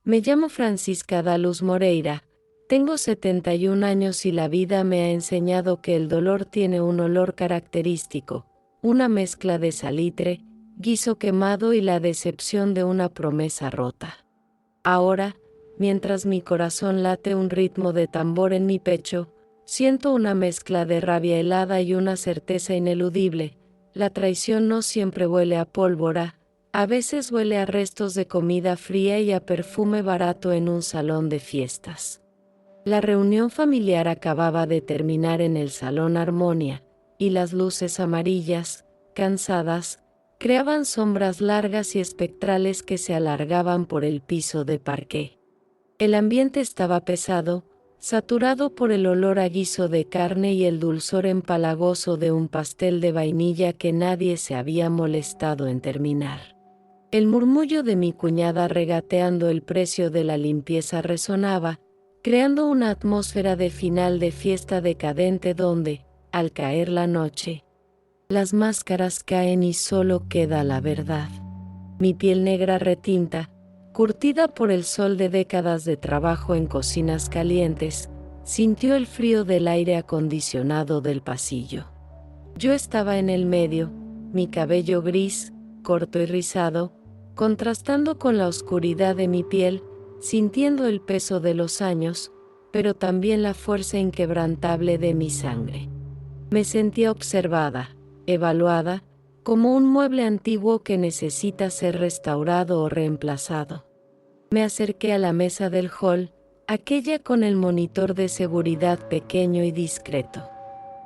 Me llamo Francisca da Luz Moreira, tengo 71 años y la vida me ha enseñado que el dolor tiene un olor característico, una mezcla de salitre, guiso quemado y la decepción de una promesa rota. Ahora, mientras mi corazón late un ritmo de tambor en mi pecho, siento una mezcla de rabia helada y una certeza ineludible. La traición no siempre huele a pólvora, a veces huele a restos de comida fría y a perfume barato en un salón de fiestas. La reunión familiar acababa de terminar en el Salón Armonia, y las luces amarillas, cansadas, creaban sombras largas y espectrales que se alargaban por el piso de parqué. El ambiente estaba pesado, saturado por el olor a guiso de carne y el dulzor empalagoso de un pastel de vainilla que nadie se había molestado en terminar. El murmullo de mi cuñada regateando el precio de la limpieza resonaba, creando una atmósfera de final de fiesta decadente donde, al caer la noche, las máscaras caen y solo queda la verdad. Mi piel negra retinta, curtida por el sol de décadas de trabajo en cocinas calientes, sintió el frío del aire acondicionado del pasillo. Yo estaba en el medio, mi cabello gris, corto y rizado, contrastando con la oscuridad de mi piel, sintiendo el peso de los años, pero también la fuerza inquebrantable de mi sangre. Me sentía observada, evaluada, como un mueble antiguo que necesita ser restaurado o reemplazado. Me acerqué a la mesa del hall, aquella con el monitor de seguridad pequeño y discreto.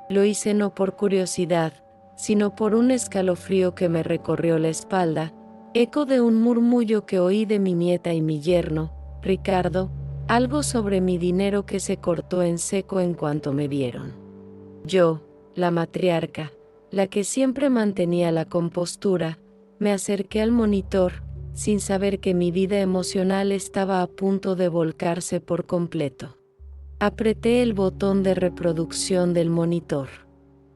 Lo hice no por curiosidad, sino por un escalofrío que me recorrió la espalda, eco de un murmullo que oí de mi nieta y mi yerno, Ricardo, algo sobre mi dinero que se cortó en seco en cuanto me vieron. Yo, la matriarca, la que siempre mantenía la compostura, me acerqué al monitor, sin saber que mi vida emocional estaba a punto de volcarse por completo. Apreté el botón de reproducción del monitor.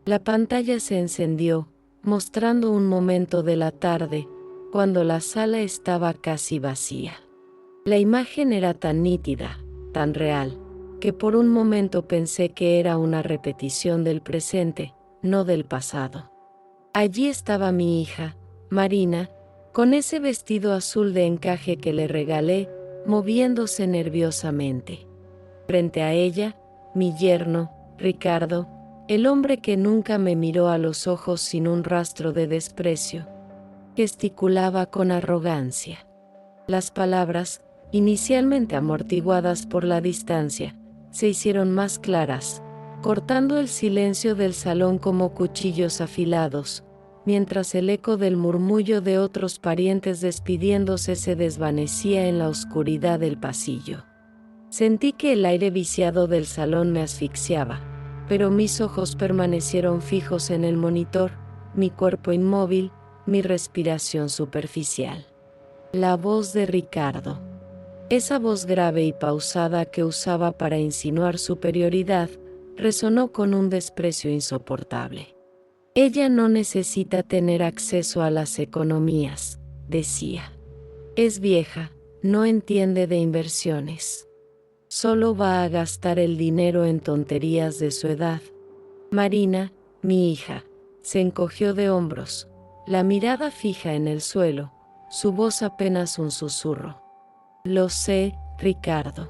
La pantalla se encendió, mostrando un momento de la tarde, cuando la sala estaba casi vacía. La imagen era tan nítida, tan real, que por un momento pensé que era una repetición del presente, no del pasado. Allí estaba mi hija, Marina, con ese vestido azul de encaje que le regalé, moviéndose nerviosamente. Frente a ella, mi yerno, Ricardo, el hombre que nunca me miró a los ojos sin un rastro de desprecio, gesticulaba con arrogancia. Las palabras, inicialmente amortiguadas por la distancia, se hicieron más claras, cortando el silencio del salón como cuchillos afilados, mientras el eco del murmullo de otros parientes despidiéndose se desvanecía en la oscuridad del pasillo. Sentí que el aire viciado del salón me asfixiaba, pero mis ojos permanecieron fijos en el monitor, mi cuerpo inmóvil, mi respiración superficial. La voz de Ricardo. Esa voz grave y pausada que usaba para insinuar superioridad, resonó con un desprecio insoportable. Ella no necesita tener acceso a las economías, decía. Es vieja, no entiende de inversiones. Solo va a gastar el dinero en tonterías de su edad. Marina, mi hija, se encogió de hombros, la mirada fija en el suelo, su voz apenas un susurro. Lo sé, Ricardo.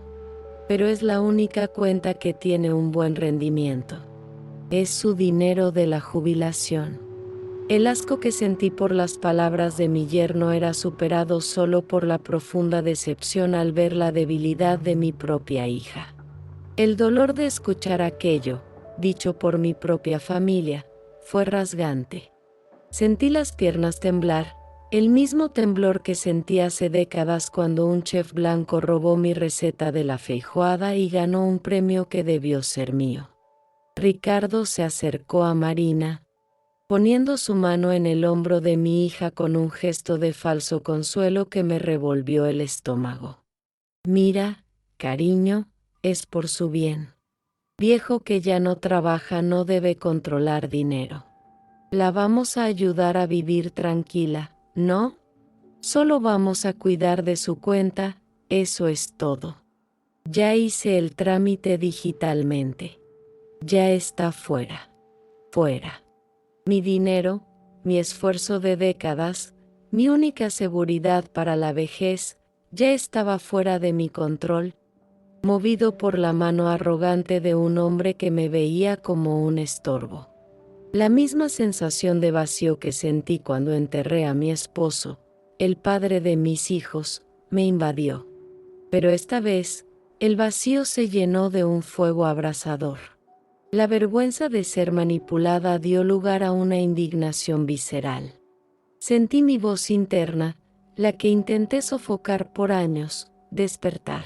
Pero es la única cuenta que tiene un buen rendimiento. Es su dinero de la jubilación. El asco que sentí por las palabras de mi yerno era superado solo por la profunda decepción al ver la debilidad de mi propia hija. El dolor de escuchar aquello, dicho por mi propia familia, fue rasgante. Sentí las piernas temblar, el mismo temblor que sentí hace décadas cuando un chef blanco robó mi receta de la feijoada y ganó un premio que debió ser mío. Ricardo se acercó a Marina, poniendo su mano en el hombro de mi hija con un gesto de falso consuelo que me revolvió el estómago. Mira, cariño, es por su bien. Viejo que ya no trabaja no debe controlar dinero. La vamos a ayudar a vivir tranquila, ¿no? Solo vamos a cuidar de su cuenta, Eso es todo. Ya hice el trámite digitalmente. Ya está fuera. Fuera. Mi dinero, mi esfuerzo de décadas, mi única seguridad para la vejez, ya estaba fuera de mi control, movido por la mano arrogante de un hombre que me veía como un estorbo. La misma sensación de vacío que sentí cuando enterré a mi esposo, el padre de mis hijos, me invadió. Pero esta vez, el vacío se llenó de un fuego abrasador. La vergüenza de ser manipulada dio lugar a una indignación visceral. Sentí mi voz interna, la que intenté sofocar por años, despertar.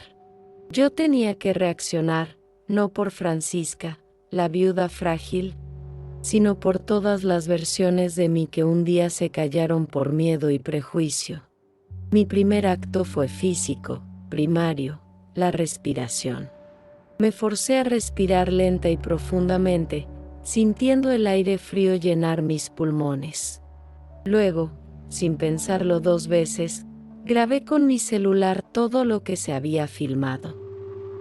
Yo tenía que reaccionar, no por Francisca, la viuda frágil, sino por todas las versiones de mí que un día se callaron por miedo y prejuicio. Mi primer acto fue físico, primario, la respiración. Me forcé a respirar lenta y profundamente, sintiendo el aire frío llenar mis pulmones. Luego, sin pensarlo dos veces, grabé con mi celular todo lo que se había filmado.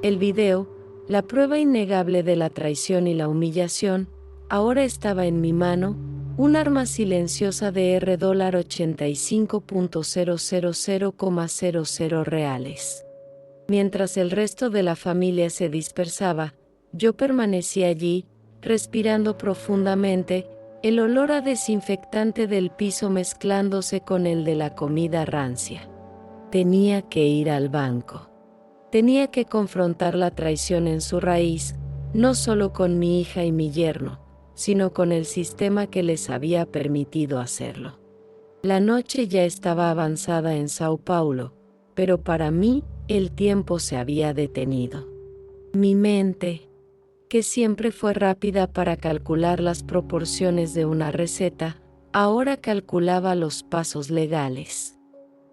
El video, la prueba innegable de la traición y la humillación, ahora estaba en mi mano, un arma silenciosa de $85.000,00 reales. Mientras el resto de la familia se dispersaba, yo permanecí allí, respirando profundamente, el olor a desinfectante del piso mezclándose con el de la comida rancia. Tenía que ir al banco. Tenía que confrontar la traición en su raíz, no solo con mi hija y mi yerno, sino con el sistema que les había permitido hacerlo. La noche ya estaba avanzada en Sao Paulo, pero para mí, el tiempo se había detenido. Mi mente, que siempre fue rápida para calcular las proporciones de una receta, ahora calculaba los pasos legales.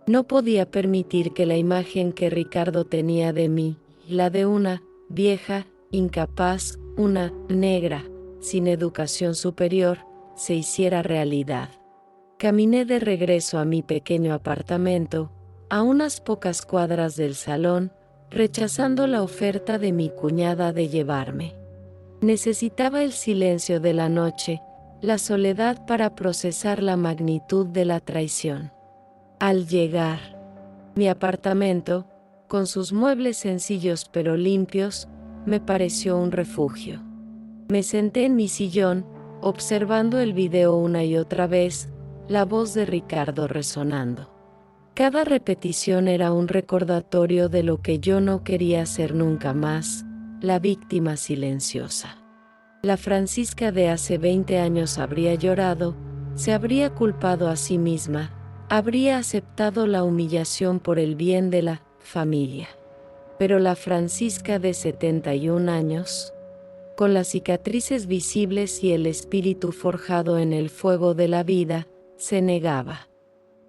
No podía permitir que la imagen que Ricardo tenía de mí, la de una vieja, incapaz, una negra, sin educación superior, se hiciera realidad. Caminé de regreso a mi pequeño apartamento, a unas pocas cuadras del salón, rechazando la oferta de mi cuñada de llevarme. Necesitaba el silencio de la noche, la soledad para procesar la magnitud de la traición. Al llegar, mi apartamento, con sus muebles sencillos pero limpios, me pareció un refugio. Me senté en mi sillón, observando el video una y otra vez, la voz de Ricardo resonando. Cada repetición era un recordatorio de lo que yo no quería ser nunca más, la víctima silenciosa. La Francisca de hace 20 años habría llorado, se habría culpado a sí misma, habría aceptado la humillación por el bien de la familia. Pero la Francisca de 71 años, con las cicatrices visibles y el espíritu forjado en el fuego de la vida, se negaba.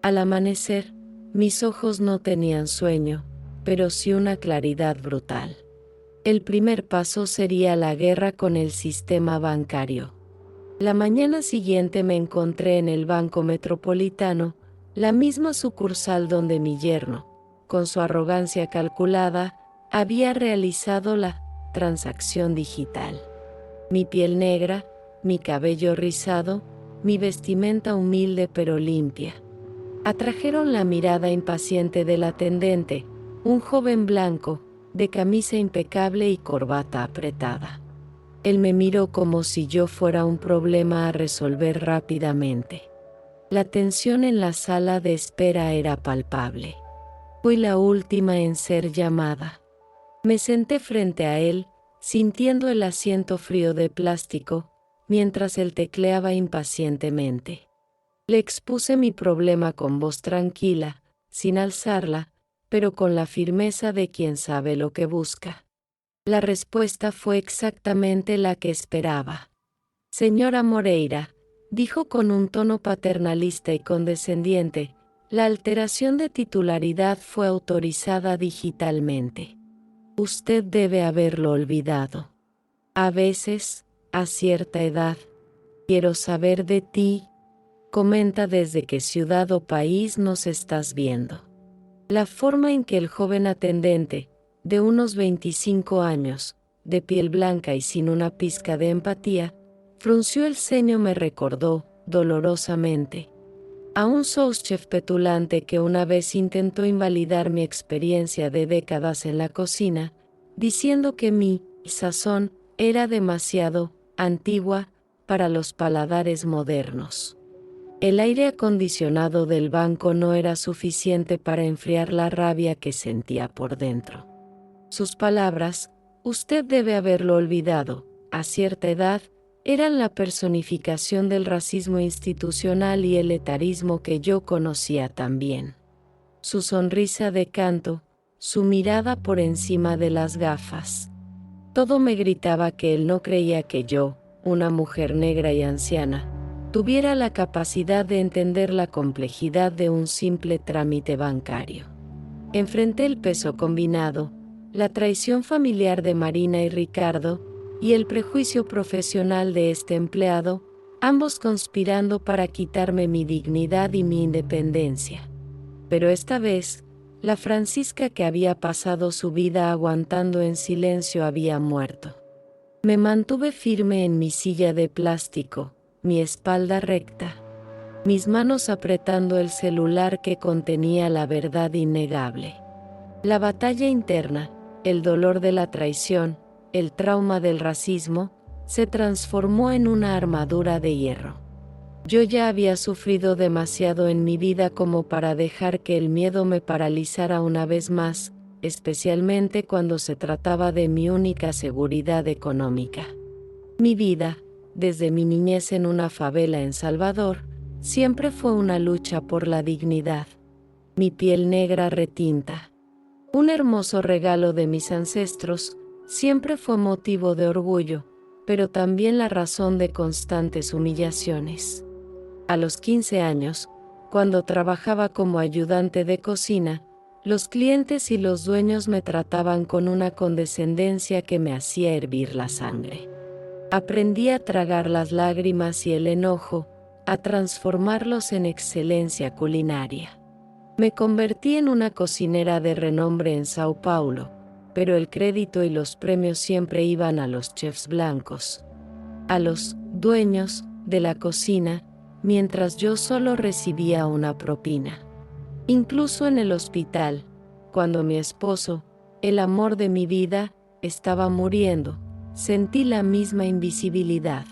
Al amanecer, mis ojos no tenían sueño, pero sí una claridad brutal. El primer paso sería la guerra con el sistema bancario. La mañana siguiente me encontré en el Banco Metropolitano, la misma sucursal donde mi yerno, con su arrogancia calculada, había realizado la transacción digital. Mi piel negra, mi cabello rizado, mi vestimenta humilde pero limpia, atrajeron la mirada impaciente del atendente, un joven blanco, de camisa impecable y corbata apretada. Él me miró como si yo fuera un problema a resolver rápidamente. La tensión en la sala de espera era palpable. Fui la última en ser llamada. Me senté frente a él, sintiendo el asiento frío de plástico, mientras él tecleaba impacientemente. Le expuse mi problema con voz tranquila, sin alzarla, pero con la firmeza de quien sabe lo que busca. La respuesta fue exactamente la que esperaba. Señora Moreira, dijo con un tono paternalista y condescendiente, la alteración de titularidad fue autorizada digitalmente. Usted debe haberlo olvidado. A veces, a cierta edad, quiero saber de ti. Comenta desde qué ciudad o país nos estás viendo. La forma en que el joven atendente, de unos 25 años, de piel blanca y sin una pizca de empatía, frunció el ceño me recordó, dolorosamente, a un souschef petulante que una vez intentó invalidar mi experiencia de décadas en la cocina, diciendo que mi sazón era demasiado antigua para los paladares modernos. El aire acondicionado del banco no era suficiente para enfriar la rabia que sentía por dentro. Sus palabras, usted debe haberlo olvidado, a cierta edad, eran la personificación del racismo institucional y el etarismo que yo conocía tan bien. Su sonrisa de canto, su mirada por encima de las gafas. Todo me gritaba que él no creía que yo, una mujer negra y anciana, tuviera la capacidad de entender la complejidad de un simple trámite bancario. Enfrenté el peso combinado, la traición familiar de Marina y Ricardo, y el prejuicio profesional de este empleado, ambos conspirando para quitarme mi dignidad y mi independencia. Pero esta vez, la Francisca que había pasado su vida aguantando en silencio había muerto. Me mantuve firme en mi silla de plástico, mi espalda recta, mis manos apretando el celular que contenía la verdad innegable. La batalla interna, el dolor de la traición, el trauma del racismo, se transformó en una armadura de hierro. Yo ya había sufrido demasiado en mi vida como para dejar que el miedo me paralizara una vez más, especialmente cuando se trataba de mi única seguridad económica. Mi vida, desde mi niñez en una favela en Salvador, siempre fue una lucha por la dignidad. Mi piel negra retinta, un hermoso regalo de mis ancestros, siempre fue motivo de orgullo, pero también la razón de constantes humillaciones. A los 15 años, cuando trabajaba como ayudante de cocina, los clientes y los dueños me trataban con una condescendencia que me hacía hervir la sangre. Aprendí a tragar las lágrimas y el enojo, a transformarlos en excelencia culinaria. Me convertí en una cocinera de renombre en Sao Paulo, pero el crédito y los premios siempre iban a los chefs blancos, a los dueños de la cocina, mientras yo solo recibía una propina. Incluso en el hospital, cuando mi esposo, el amor de mi vida, estaba muriendo, sentí la misma invisibilidad.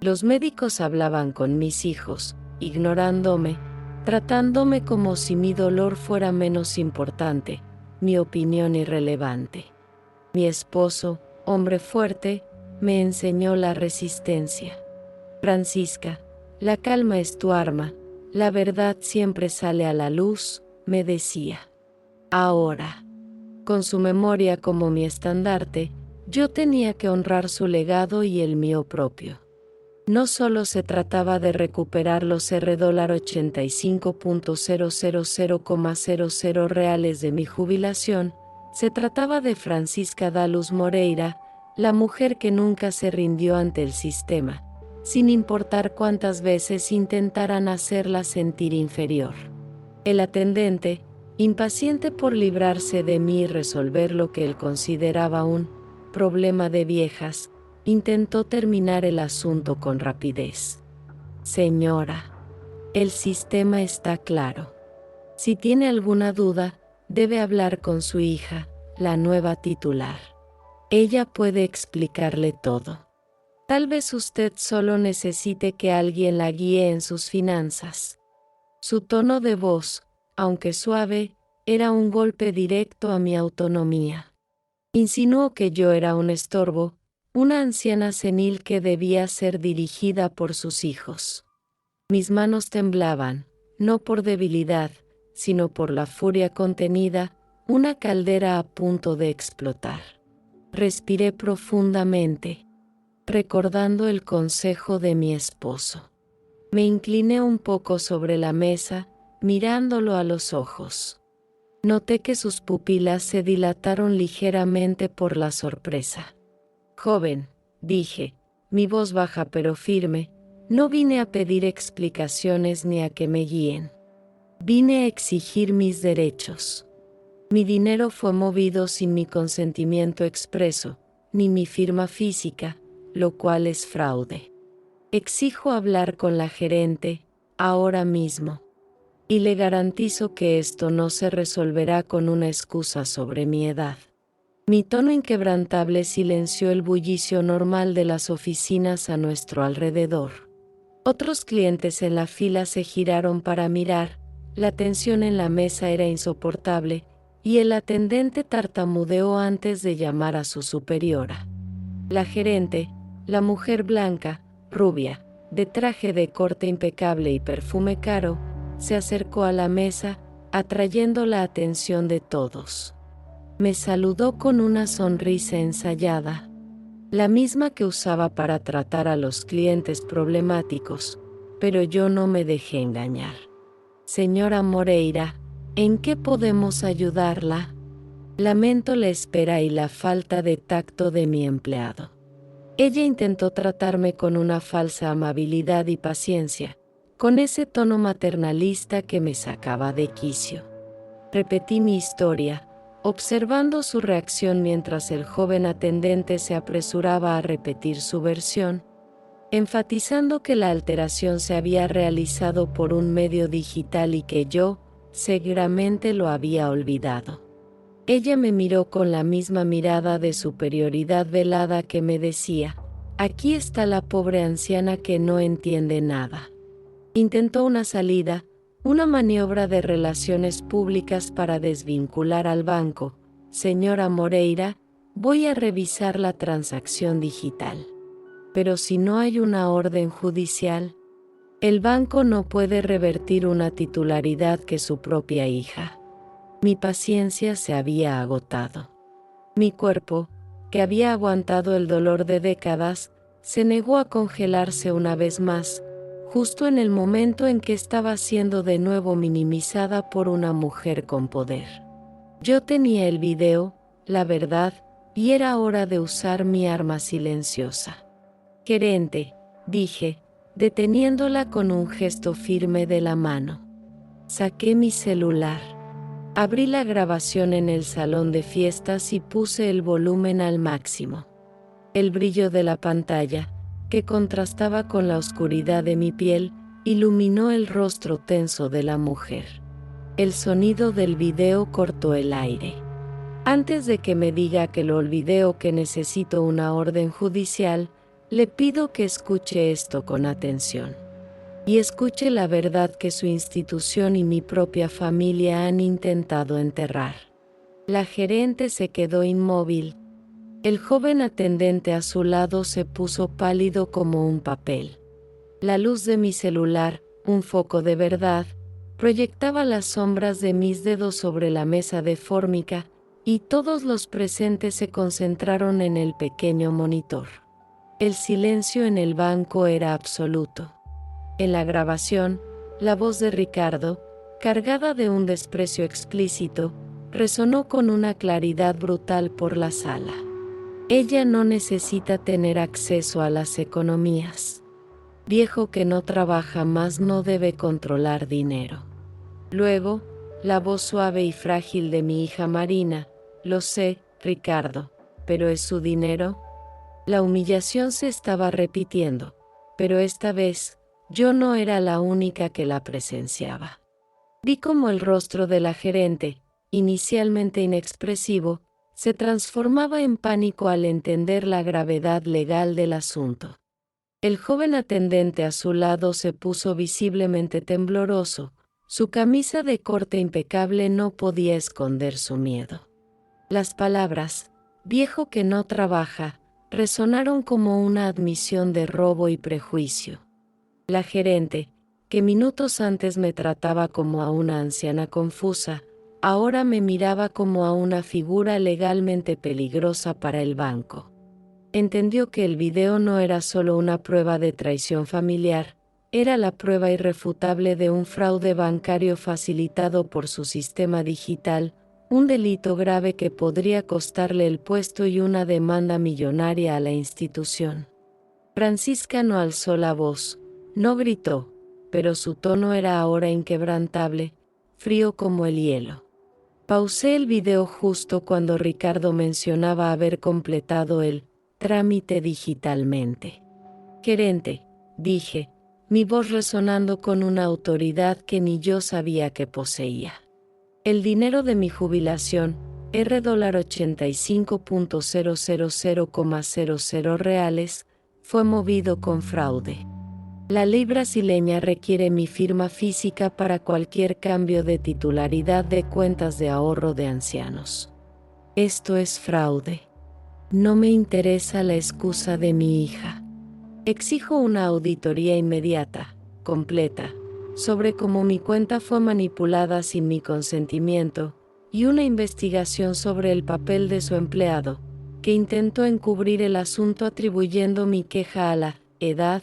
Los médicos hablaban con mis hijos, ignorándome, tratándome como si mi dolor fuera menos importante, mi opinión irrelevante. Mi esposo, hombre fuerte, me enseñó la resistencia. Francisca, la calma es tu arma, la verdad siempre sale a la luz, me decía. Ahora, con su memoria como mi estandarte, yo tenía que honrar su legado y el mío propio. No solo se trataba de recuperar los $85.000,00 reales de mi jubilación, se trataba de Francisca da Luz Moreira, la mujer que nunca se rindió ante el sistema, sin importar cuántas veces intentaran hacerla sentir inferior. El atendente, impaciente por librarse de mí y resolver lo que él consideraba un problema de viejas, intentó terminar el asunto con rapidez. Señora, el sistema está claro. Si tiene alguna duda, debe hablar con su hija, la nueva titular. Ella puede explicarle todo. Tal vez usted solo necesite que alguien la guíe en sus finanzas. Su tono de voz, aunque suave, era un golpe directo a mi autonomía. Insinuó que yo era un estorbo, una anciana senil que debía ser dirigida por sus hijos. Mis manos temblaban, no por debilidad, sino por la furia contenida, una caldera a punto de explotar. Respiré profundamente, recordando el consejo de mi esposo. Me incliné un poco sobre la mesa, mirándolo a los ojos. Noté que sus pupilas se dilataron ligeramente por la sorpresa. Joven, dije, mi voz baja pero firme, no vine a pedir explicaciones ni a que me guíen. Vine a exigir mis derechos. Mi dinero fue movido sin mi consentimiento expreso, ni mi firma física, lo cual es fraude. Exijo hablar con la gerente, ahora mismo. Y le garantizo que esto no se resolverá con una excusa sobre mi edad. Mi tono inquebrantable silenció el bullicio normal de las oficinas a nuestro alrededor. Otros clientes en la fila se giraron para mirar, la tensión en la mesa era insoportable, y el atendente tartamudeó antes de llamar a su superiora. La gerente, la mujer blanca, rubia, de traje de corte impecable y perfume caro, se acercó a la mesa, atrayendo la atención de todos. Me saludó con una sonrisa ensayada, la misma que usaba para tratar a los clientes problemáticos, pero yo no me dejé engañar. Señora Moreira, ¿en qué podemos ayudarla? Lamento la espera y la falta de tacto de mi empleado. Ella intentó tratarme con una falsa amabilidad y paciencia, con ese tono maternalista que me sacaba de quicio. Repetí mi historia, observando su reacción mientras el joven atendente se apresuraba a repetir su versión, enfatizando que la alteración se había realizado por un medio digital y que yo, seguramente lo había olvidado. Ella me miró con la misma mirada de superioridad velada que me decía, aquí está la pobre anciana que no entiende nada. Intentó una salida, una maniobra de relaciones públicas para desvincular al banco. Señora Moreira, voy a revisar la transacción digital. Pero si no hay una orden judicial, el banco no puede revertir una titularidad que su propia hija. Mi paciencia se había agotado. Mi cuerpo, que había aguantado el dolor de décadas, se negó a congelarse una vez más, justo en el momento en que estaba siendo de nuevo minimizada por una mujer con poder. Yo tenía el video, la verdad, y era hora de usar mi arma silenciosa. Gerente, dije, deteniéndola con un gesto firme de la mano. Saqué mi celular. Abrí la grabación en el salón de fiestas y puse el volumen al máximo. El brillo de la pantalla, que contrastaba con la oscuridad de mi piel, iluminó el rostro tenso de la mujer. El sonido del video cortó el aire. Antes de que me diga que lo olvidé o que necesito una orden judicial, le pido que escuche esto con atención. Y escuche la verdad que su institución y mi propia familia han intentado enterrar. La gerente se quedó inmóvil. El joven atendente a su lado se puso pálido como un papel. La luz de mi celular, un foco de verdad, proyectaba las sombras de mis dedos sobre la mesa de fórmica, y todos los presentes se concentraron en el pequeño monitor. El silencio en el banco era absoluto. En la grabación, la voz de Ricardo, cargada de un desprecio explícito, resonó con una claridad brutal por la sala. Ella no necesita tener acceso a las economías. Viejo que no trabaja más no debe controlar dinero. Luego, la voz suave y frágil de mi hija Marina, lo sé, Ricardo, pero ¿es su dinero? La humillación se estaba repitiendo, pero esta vez, yo no era la única que la presenciaba. Vi cómo el rostro de la gerente, inicialmente inexpresivo, se transformaba en pánico al entender la gravedad legal del asunto. El joven atendente a su lado se puso visiblemente tembloroso, su camisa de corte impecable no podía esconder su miedo. Las palabras, viejo que no trabaja, resonaron como una admisión de robo y prejuicio. La gerente, que minutos antes me trataba como a una anciana confusa, ahora me miraba como a una figura legalmente peligrosa para el banco. Entendió que el video no era solo una prueba de traición familiar, era la prueba irrefutable de un fraude bancario facilitado por su sistema digital, un delito grave que podría costarle el puesto y una demanda millonaria a la institución. Francisca no alzó la voz. No gritó, pero su tono era ahora inquebrantable. frío como el hielo. Pausé el video justo cuando Ricardo mencionaba haber completado el trámite digitalmente. Gerente, dije, mi voz resonando con una autoridad que ni yo sabía que poseía. El dinero de mi jubilación, $85.000,00 reales, fue movido con fraude. La ley brasileña requiere mi firma física para cualquier cambio de titularidad de cuentas de ahorro de ancianos. Esto es fraude. No me interesa la excusa de mi hija. Exijo una auditoría inmediata, completa, sobre cómo mi cuenta fue manipulada sin mi consentimiento, y una investigación sobre el papel de su empleado, que intentó encubrir el asunto atribuyendo mi queja a la edad.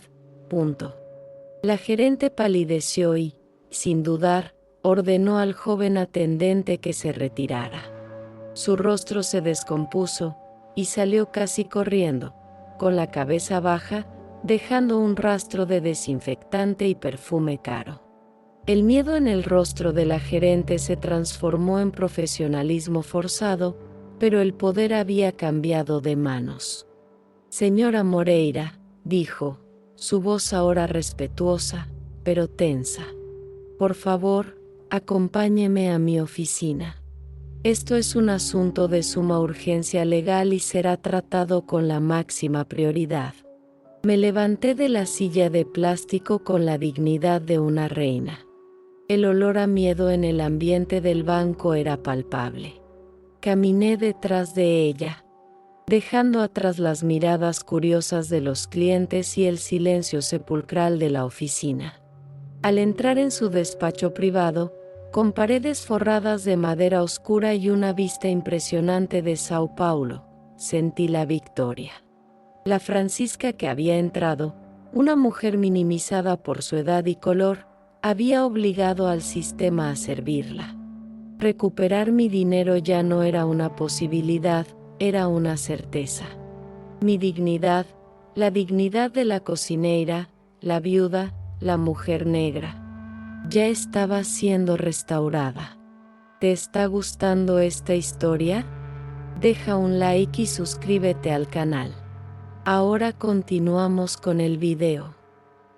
La gerente palideció y, sin dudar, ordenó al joven atendente que se retirara. Su rostro se descompuso y salió casi corriendo, con la cabeza baja, dejando un rastro de desinfectante y perfume caro. El miedo en el rostro de la gerente se transformó en profesionalismo forzado, pero el poder había cambiado de manos. Señora Moreira, dijo, su voz ahora respetuosa, pero tensa. Por favor, acompáñeme a mi oficina. Esto es un asunto de suma urgencia legal y será tratado con la máxima prioridad. Me levanté de la silla de plástico con la dignidad de una reina. El olor a miedo en el ambiente del banco era palpable. Caminé detrás de ella, dejando atrás las miradas curiosas de los clientes y el silencio sepulcral de la oficina. Al entrar en su despacho privado, con paredes forradas de madera oscura y una vista impresionante de Sao Paulo, sentí la victoria. La Francisca que había entrado, una mujer minimizada por su edad y color, había obligado al sistema a servirla. Recuperar mi dinero ya no era una posibilidad, era una certeza. Mi dignidad, la dignidad de la cocinera, la viuda, la mujer negra, ya estaba siendo restaurada. ¿Te está gustando esta historia? Deja un like y suscríbete al canal. Ahora continuamos con el video.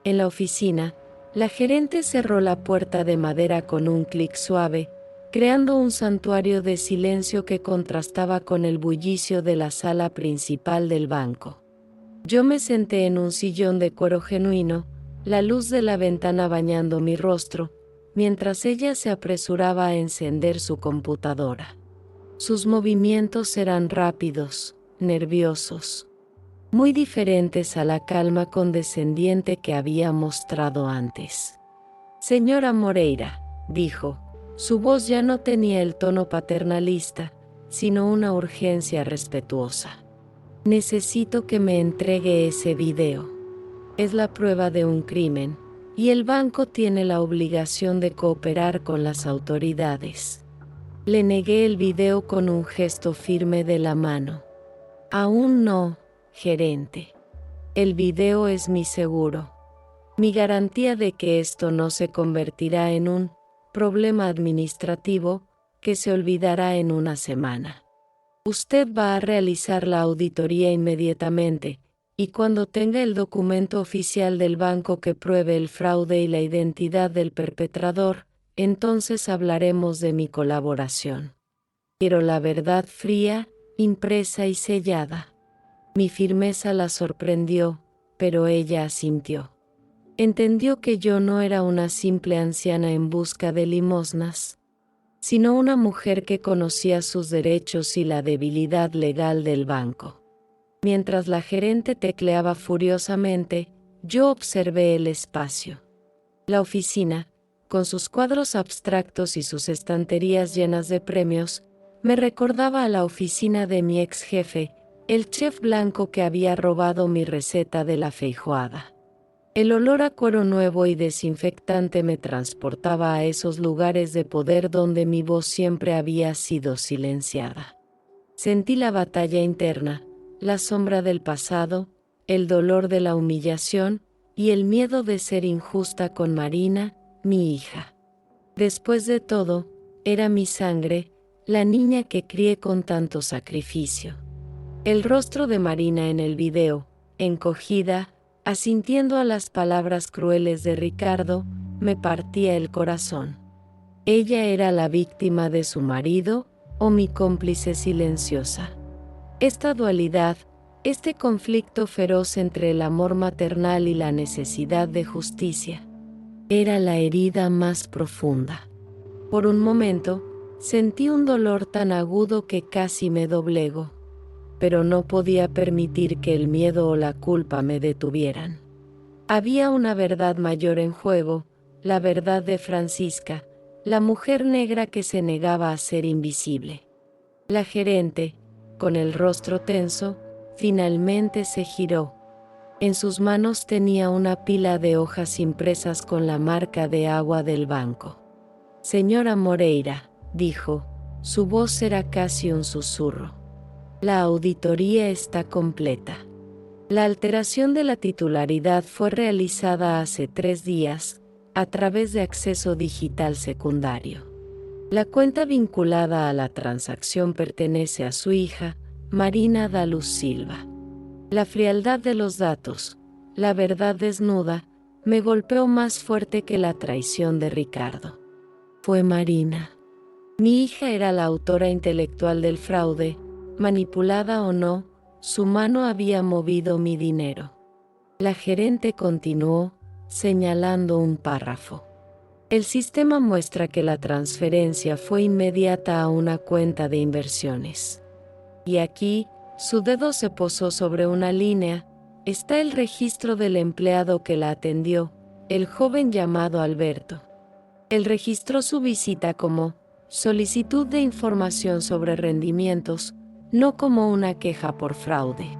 En la oficina, la gerente cerró la puerta de madera con un clic suave, creando un santuario de silencio que contrastaba con el bullicio de la sala principal del banco. Yo me senté en un sillón de cuero genuino, la luz de la ventana bañando mi rostro, mientras ella se apresuraba a encender su computadora. Sus movimientos eran rápidos, nerviosos, muy diferentes a la calma condescendiente que había mostrado antes. Señora Moreira, dijo, su voz ya no tenía el tono paternalista, sino una urgencia respetuosa. Necesito que me entregue ese video. Es la prueba de un crimen, y el banco tiene la obligación de cooperar con las autoridades. Le negué el video con un gesto firme de la mano. Aún no, gerente. El video es mi seguro. Mi garantía de que esto no se convertirá en un problema administrativo que se olvidará en una semana. Usted va a realizar la auditoría inmediatamente, y cuando tenga el documento oficial del banco que pruebe el fraude y la identidad del perpetrador, entonces hablaremos de mi colaboración. Quiero la verdad fría, impresa y sellada. Mi firmeza la sorprendió, pero ella asintió. Entendió que yo no era una simple anciana en busca de limosnas, sino una mujer que conocía sus derechos y la debilidad legal del banco. Mientras la gerente tecleaba furiosamente, yo observé el espacio. La oficina, con sus cuadros abstractos y sus estanterías llenas de premios, me recordaba a la oficina de mi ex jefe, el chef blanco que había robado mi receta de la feijoada. El olor a cuero nuevo y desinfectante me transportaba a esos lugares de poder donde mi voz siempre había sido silenciada. Sentí la batalla interna, la sombra del pasado, el dolor de la humillación y el miedo de ser injusta con Marina, mi hija. Después de todo, era mi sangre, la niña que crié con tanto sacrificio. El rostro de Marina en el video, encogida, asintiendo a las palabras crueles de Ricardo, me partía el corazón. ¿Ella era la víctima de su marido o mi cómplice silenciosa? Esta dualidad, este conflicto feroz entre el amor maternal y la necesidad de justicia, era la herida más profunda. Por un momento, sentí un dolor tan agudo que casi me doblegó, pero no podía permitir que el miedo o la culpa me detuvieran. Había una verdad mayor en juego, la verdad de Francisca, la mujer negra que se negaba a ser invisible. La gerente, con el rostro tenso, finalmente se giró. En sus manos tenía una pila de hojas impresas con la marca de agua del banco. Señora Moreira, dijo, su voz era casi un susurro. La auditoría está completa. La alteración de la titularidad fue realizada hace 3 días, a través de acceso digital secundario. La cuenta vinculada a la transacción pertenece a su hija, Marina da Luz Silva. La frialdad de los datos, la verdad desnuda, me golpeó más fuerte que la traición de Ricardo. Fue Marina. Mi hija era la autora intelectual del fraude, manipulada o no, su mano había movido mi dinero. La gerente continuó, señalando un párrafo. El sistema muestra que la transferencia fue inmediata a una cuenta de inversiones. Y aquí, su dedo se posó sobre una línea, está el registro del empleado que la atendió, el joven llamado Alberto. Él registró su visita como solicitud de información sobre rendimientos, no como una queja por fraude.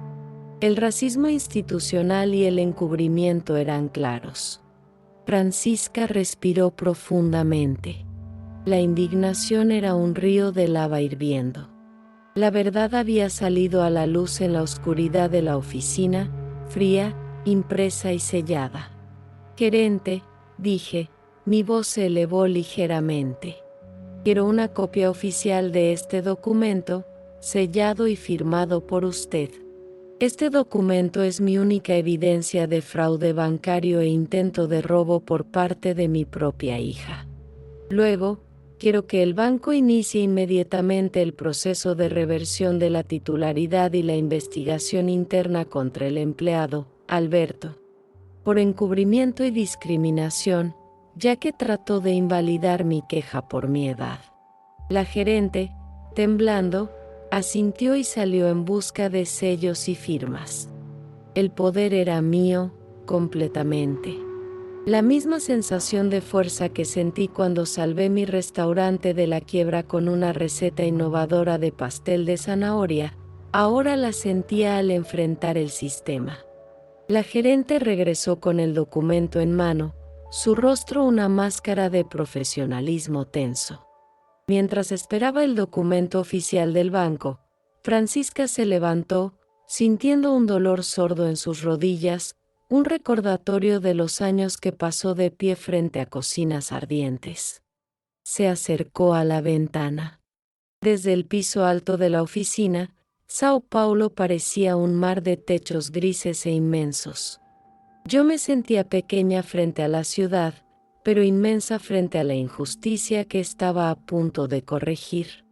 El racismo institucional y el encubrimiento eran claros. Francisca respiró profundamente. La indignación era un río de lava hirviendo. La verdad había salido a la luz en la oscuridad de la oficina, fría, impresa y sellada. Gerente, dije, mi voz se elevó ligeramente. Quiero una copia oficial de este documento, sellado y firmado por usted. Este documento es mi única evidencia de fraude bancario e intento de robo por parte de mi propia hija. Luego, quiero que el banco inicie inmediatamente el proceso de reversión de la titularidad y la investigación interna contra el empleado, Alberto, por encubrimiento y discriminación, ya que trató de invalidar mi queja por mi edad. La gerente, temblando, asintió y salió en busca de sellos y firmas. El poder era mío, completamente. La misma sensación de fuerza que sentí cuando salvé mi restaurante de la quiebra con una receta innovadora de pastel de zanahoria, ahora la sentía al enfrentar el sistema. La gerente regresó con el documento en mano, su rostro una máscara de profesionalismo tenso. Mientras esperaba el documento oficial del banco, Francisca se levantó, sintiendo un dolor sordo en sus rodillas, un recordatorio de los años que pasó de pie frente a cocinas ardientes. Se acercó a la ventana. Desde el piso alto de la oficina, Sao Paulo parecía un mar de techos grises e inmensos. Yo me sentía pequeña frente a la ciudad, pero inmensa frente a la injusticia que estaba a punto de corregir.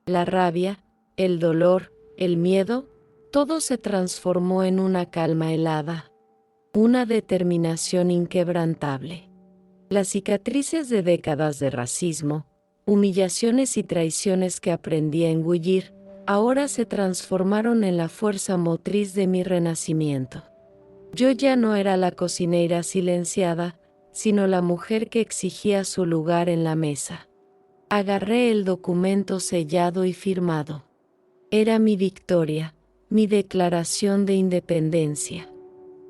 La rabia, el dolor, el miedo, todo se transformó en una calma helada, una determinación inquebrantable. Las cicatrices de décadas de racismo, humillaciones y traiciones que aprendí a engullir, ahora se transformaron en la fuerza motriz de mi renacimiento. Yo ya no era la cocinera silenciada, sino la mujer que exigía su lugar en la mesa. Agarré el documento sellado y firmado. Era mi victoria, mi declaración de independencia.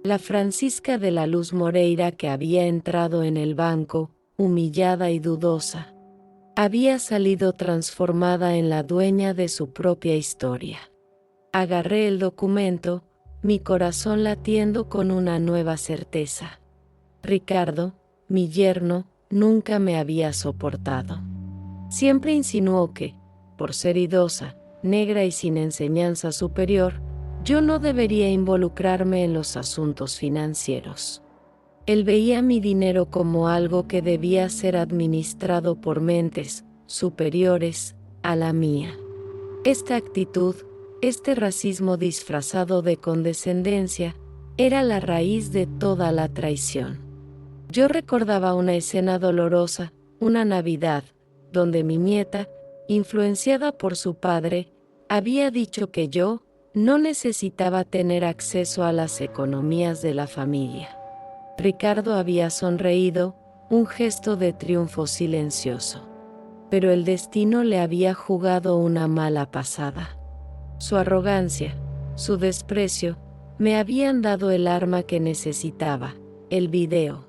La Francisca de la Luz Moreira que había entrado en el banco, humillada y dudosa, había salido transformada en la dueña de su propia historia. Agarré el documento, mi corazón latiendo con una nueva certeza. Ricardo, mi yerno, nunca me había soportado. Siempre insinuó que, por ser idosa, negra y sin enseñanza superior, yo no debería involucrarme en los asuntos financieros. Él veía mi dinero como algo que debía ser administrado por mentes superiores a la mía. Esta actitud, este racismo disfrazado de condescendencia, era la raíz de toda la traición. Yo recordaba una escena dolorosa, una Navidad, donde mi nieta, influenciada por su padre, había dicho que yo no necesitaba tener acceso a las economías de la familia. Ricardo había sonreído, un gesto de triunfo silencioso. Pero el destino le había jugado una mala pasada. Su arrogancia, su desprecio, me habían dado el arma que necesitaba, el video.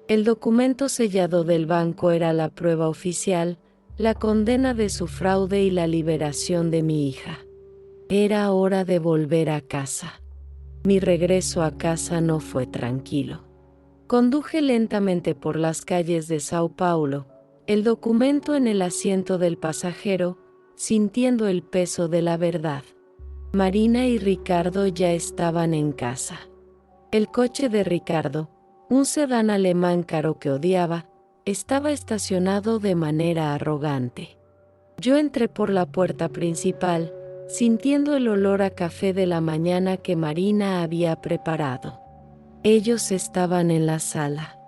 El documento sellado del banco era la prueba oficial, la condena de su fraude y la liberación de mi hija. Era hora de volver a casa. Mi regreso a casa no fue tranquilo. Conduje lentamente por las calles de Sao Paulo, el documento en el asiento del pasajero, sintiendo el peso de la verdad. Marina y Ricardo ya estaban en casa. El coche de Ricardo, un sedán alemán caro que odiaba, estaba estacionado de manera arrogante. Yo entré por la puerta principal, sintiendo el olor a café de la mañana que Marina había preparado. Ellos estaban en la sala.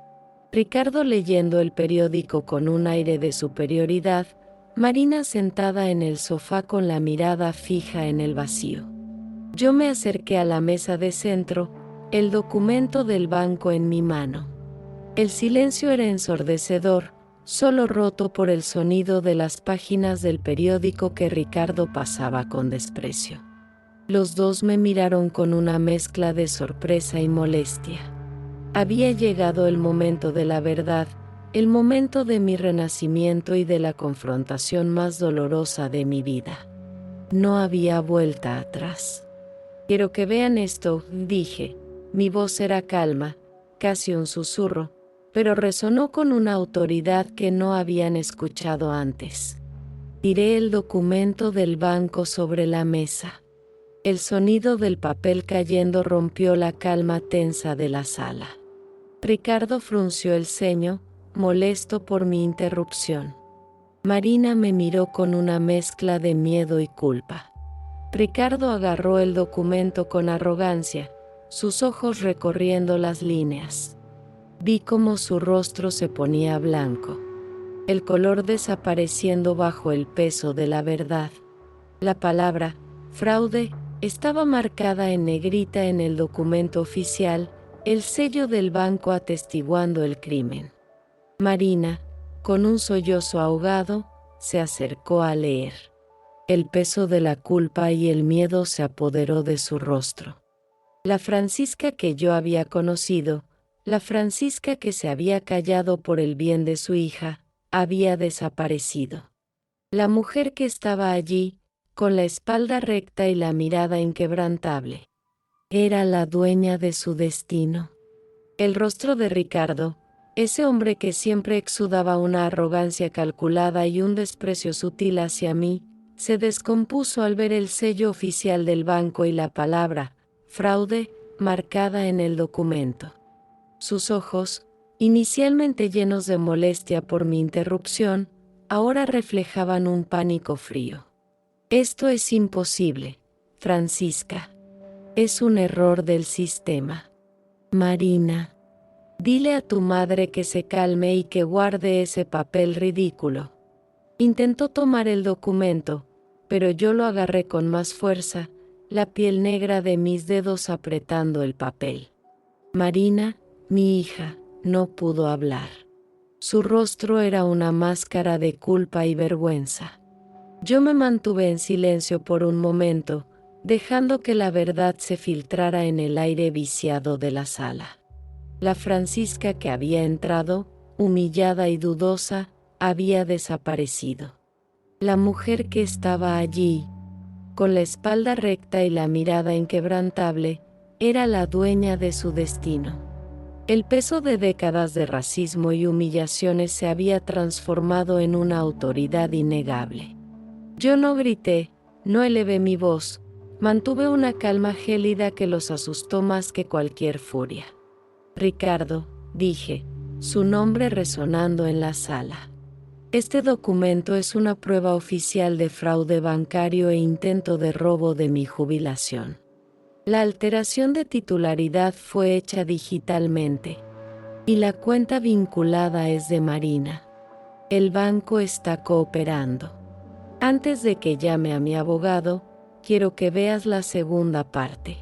Ricardo leyendo el periódico con un aire de superioridad, Marina sentada en el sofá con la mirada fija en el vacío. Yo me acerqué a la mesa de centro, el documento del banco en mi mano. El silencio era ensordecedor, solo roto por el sonido de las páginas del periódico que Ricardo pasaba con desprecio. Los dos me miraron con una mezcla de sorpresa y molestia. Había llegado el momento de la verdad, el momento de mi renacimiento y de la confrontación más dolorosa de mi vida. No había vuelta atrás. Quiero que vean esto, dije. Mi voz era calma, casi un susurro, pero resonó con una autoridad que no habían escuchado antes. Tiré el documento del banco sobre la mesa. El sonido del papel cayendo rompió la calma tensa de la sala. Ricardo frunció el ceño, molesto por mi interrupción. Marina me miró con una mezcla de miedo y culpa. Ricardo agarró el documento con arrogancia, sus ojos recorriendo las líneas. Vi cómo su rostro se ponía blanco, el color desapareciendo bajo el peso de la verdad. La palabra fraude estaba marcada en negrita en el documento oficial, el sello del banco atestiguando el crimen. Marina, con un sollozo ahogado, se acercó a leer. El peso de la culpa y el miedo se apoderó de su rostro. La Francisca que yo había conocido, la Francisca que se había callado por el bien de su hija, había desaparecido. La mujer que estaba allí, con la espalda recta y la mirada inquebrantable, era la dueña de su destino. El rostro de Ricardo, ese hombre que siempre exudaba una arrogancia calculada y un desprecio sutil hacia mí, se descompuso al ver el sello oficial del banco y la palabra fraude marcada en el documento. Sus ojos, inicialmente llenos de molestia por mi interrupción, ahora reflejaban un pánico frío. Esto es imposible, Francisca. Es un error del sistema. Marina, dile a tu madre que se calme y que guarde ese papel ridículo. Intentó tomar el documento, pero yo lo agarré con más fuerza, la piel negra de mis dedos apretando el papel. Marina, mi hija, no pudo hablar. Su rostro era una máscara de culpa y vergüenza. Yo me mantuve en silencio por un momento, dejando que la verdad se filtrara en el aire viciado de la sala. La Francisca que había entrado, humillada y dudosa, había desaparecido. La mujer que estaba allí, con la espalda recta y la mirada inquebrantable, era la dueña de su destino. El peso de décadas de racismo y humillaciones se había transformado en una autoridad innegable. Yo no grité, no elevé mi voz, mantuve una calma gélida que los asustó más que cualquier furia. Ricardo, dije, su nombre resonando en la sala. Este documento es una prueba oficial de fraude bancario e intento de robo de mi jubilación. La alteración de titularidad fue hecha digitalmente. Y la cuenta vinculada es de Marina. El banco está cooperando. Antes de que llame a mi abogado, quiero que veas la segunda parte.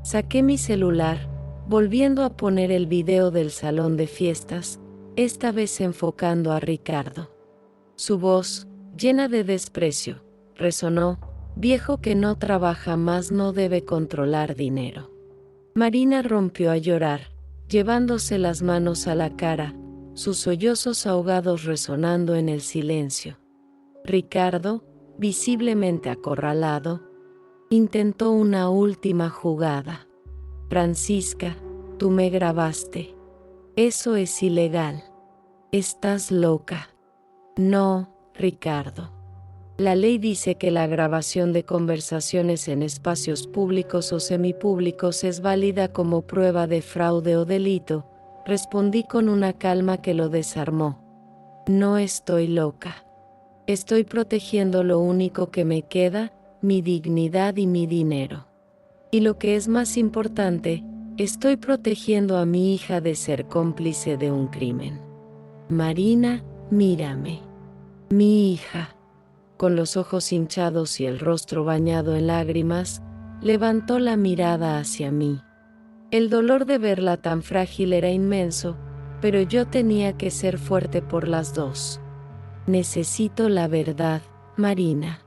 Saqué mi celular, volviendo a poner el video del salón de fiestas, esta vez enfocando a Ricardo. Su voz, llena de desprecio, resonó: viejo que no trabaja más no debe controlar dinero. Marina rompió a llorar, llevándose las manos a la cara, sus sollozos ahogados resonando en el silencio. Ricardo, visiblemente acorralado, intentó una última jugada. Francisca, tú me grabaste. Eso es ilegal. Estás loca. No, Ricardo. La ley dice que la grabación de conversaciones en espacios públicos o semipúblicos es válida como prueba de fraude o delito, respondí con una calma que lo desarmó. No estoy loca. Estoy protegiendo lo único que me queda, mi dignidad y mi dinero. Y lo que es más importante, estoy protegiendo a mi hija de ser cómplice de un crimen. Marina, mírame. Mi hija, con los ojos hinchados y el rostro bañado en lágrimas, levantó la mirada hacia mí. El dolor de verla tan frágil era inmenso, pero yo tenía que ser fuerte por las dos. Necesito la verdad, Marina.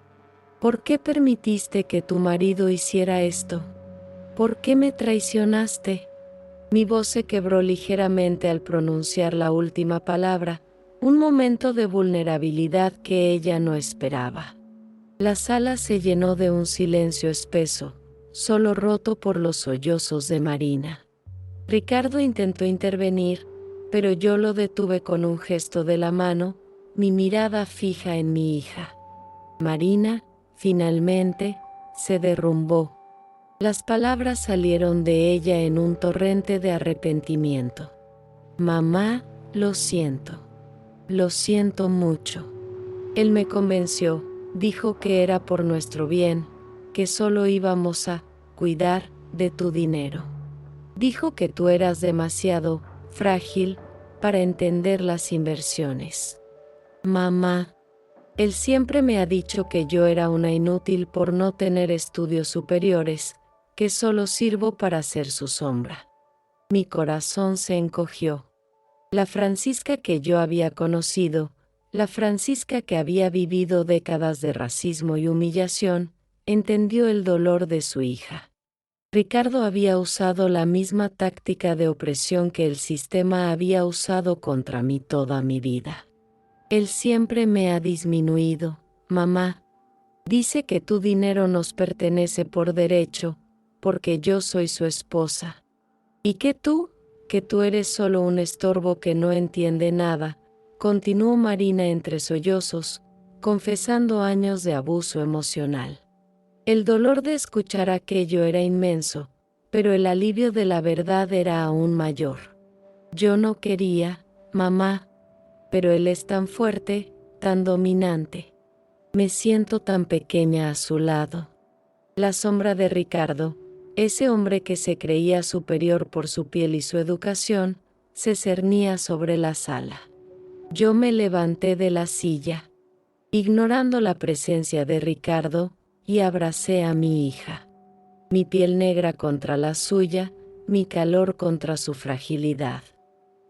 ¿Por qué permitiste que tu marido hiciera esto? ¿Por qué me traicionaste? Mi voz se quebró ligeramente al pronunciar la última palabra, un momento de vulnerabilidad que ella no esperaba. La sala se llenó de un silencio espeso, solo roto por los sollozos de Marina. Ricardo intentó intervenir, pero yo lo detuve con un gesto de la mano, mi mirada fija en mi hija. Marina, finalmente, se derrumbó. Las palabras salieron de ella en un torrente de arrepentimiento. Mamá, lo siento. Lo siento mucho. Él me convenció, dijo que era por nuestro bien, que solo íbamos a cuidar de tu dinero. Dijo que tú eras demasiado frágil para entender las inversiones. Mamá, él siempre me ha dicho que yo era una inútil por no tener estudios superiores, que solo sirvo para ser su sombra. Mi corazón se encogió. La Francisca que yo había conocido, la Francisca que había vivido décadas de racismo y humillación, entendió el dolor de su hija. Ricardo había usado la misma táctica de opresión que el sistema había usado contra mí toda mi vida. Él siempre me ha disminuido, mamá. Dice que tu dinero nos pertenece por derecho, porque yo soy su esposa. ¿Y que tú eres solo un estorbo que no entiende nada? Continuó Marina entre sollozos, confesando años de abuso emocional. El dolor de escuchar aquello era inmenso, pero el alivio de la verdad era aún mayor. Yo no quería, mamá, pero él es tan fuerte, tan dominante. Me siento tan pequeña a su lado. La sombra de Ricardo, ese hombre que se creía superior por su piel y su educación, se cernía sobre la sala. Yo me levanté de la silla, ignorando la presencia de Ricardo, y abracé a mi hija. Mi piel negra contra la suya, mi calor contra su fragilidad.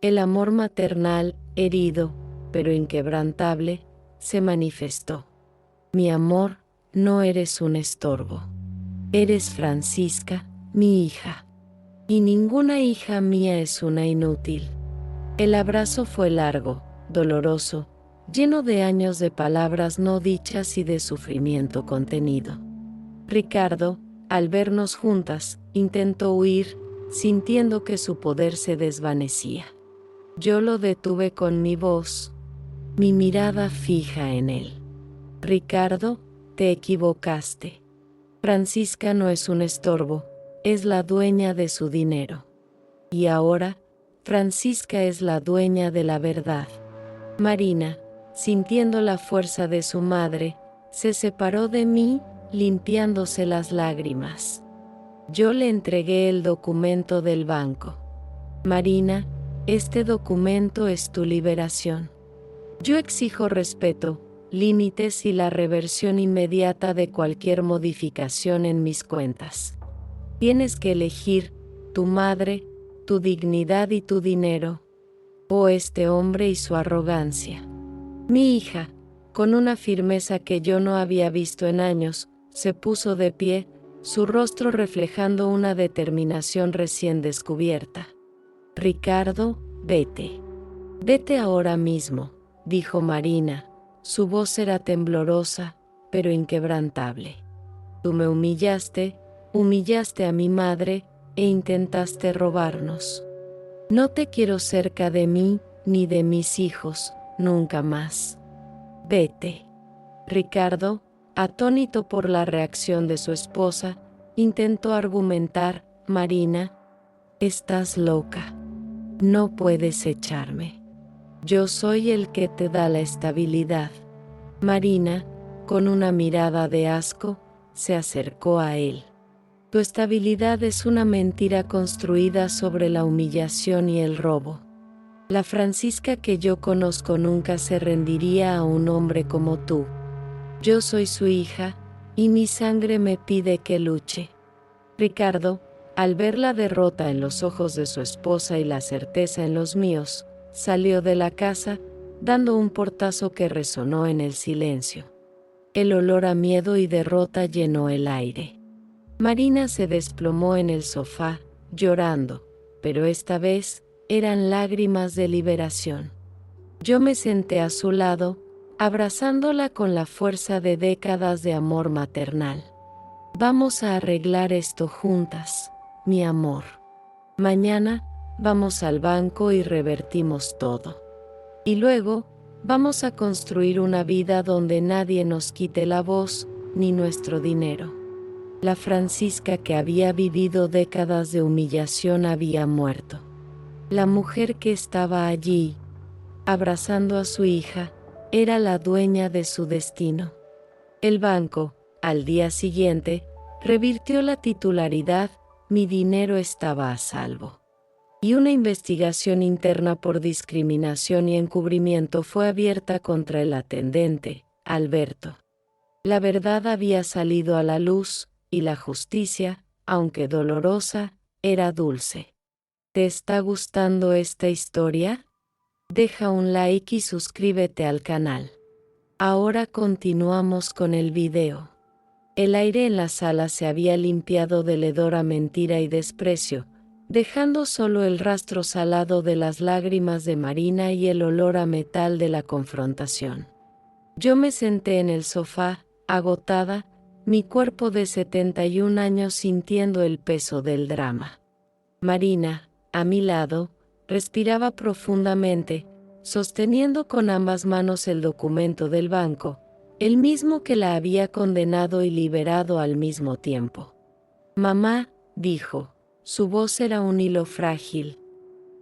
El amor maternal, herido, pero inquebrantable, se manifestó. Mi amor, no eres un estorbo. Eres Francisca, mi hija. Y ninguna hija mía es una inútil. El abrazo fue largo, doloroso, lleno de años de palabras no dichas y de sufrimiento contenido. Ricardo, al vernos juntas, intentó huir, sintiendo que su poder se desvanecía. Yo lo detuve con mi voz, mi mirada fija en él. Ricardo, te equivocaste. Francisca no es un estorbo, es la dueña de su dinero. Y ahora, Francisca es la dueña de la verdad. Marina, sintiendo la fuerza de su madre, se separó de mí, limpiándose las lágrimas. Yo le entregué el documento del banco. Marina, este documento es tu liberación. Yo exijo respeto, límites y la reversión inmediata de cualquier modificación en mis cuentas. Tienes que elegir tu madre, tu dignidad y tu dinero, o este hombre y su arrogancia. Mi hija, con una firmeza que yo no había visto en años, se puso de pie, su rostro reflejando una determinación recién descubierta. Ricardo, vete. Vete ahora mismo, dijo Marina. Su voz era temblorosa, pero inquebrantable. Tú me humillaste a mi madre e intentaste robarnos. No te quiero cerca de mí ni de mis hijos, nunca más. Vete. Ricardo, atónito por la reacción de su esposa, intentó argumentar: Marina, estás loca. No puedes echarme. Yo soy el que te da la estabilidad. Marina, con una mirada de asco, se acercó a él. Tu estabilidad es una mentira construida sobre la humillación y el robo. La Francisca que yo conozco nunca se rendiría a un hombre como tú. Yo soy su hija, y mi sangre me pide que luche. Ricardo, al ver la derrota en los ojos de su esposa y la certeza en los míos, salió de la casa, dando un portazo que resonó en el silencio. El olor a miedo y derrota llenó el aire. Marina se desplomó en el sofá, llorando, pero esta vez eran lágrimas de liberación. Yo me senté a su lado, abrazándola con la fuerza de décadas de amor maternal. Vamos a arreglar esto juntas, mi amor. Mañana vamos al banco y revertimos todo. Y luego vamos a construir una vida donde nadie nos quite la voz ni nuestro dinero. La Francisca que había vivido décadas de humillación había muerto. La mujer que estaba allí, abrazando a su hija, era la dueña de su destino. El banco, al día siguiente, revirtió la titularidad, mi dinero estaba a salvo. Y una investigación interna por discriminación y encubrimiento fue abierta contra el atendente, Alberto. La verdad había salido a la luz, y la justicia, aunque dolorosa, era dulce. ¿Te está gustando esta historia? Deja un like y suscríbete al canal. Ahora continuamos con el video. El aire en la sala se había limpiado del hedor a mentira y desprecio, dejando solo el rastro salado de las lágrimas de Marina y el olor a metal de la confrontación. Yo me senté en el sofá, agotada, mi cuerpo de 71 años sintiendo el peso del drama. Marina, a mi lado, respiraba profundamente, sosteniendo con ambas manos el documento del banco, el mismo que la había condenado y liberado al mismo tiempo. Mamá, dijo, su voz era un hilo frágil,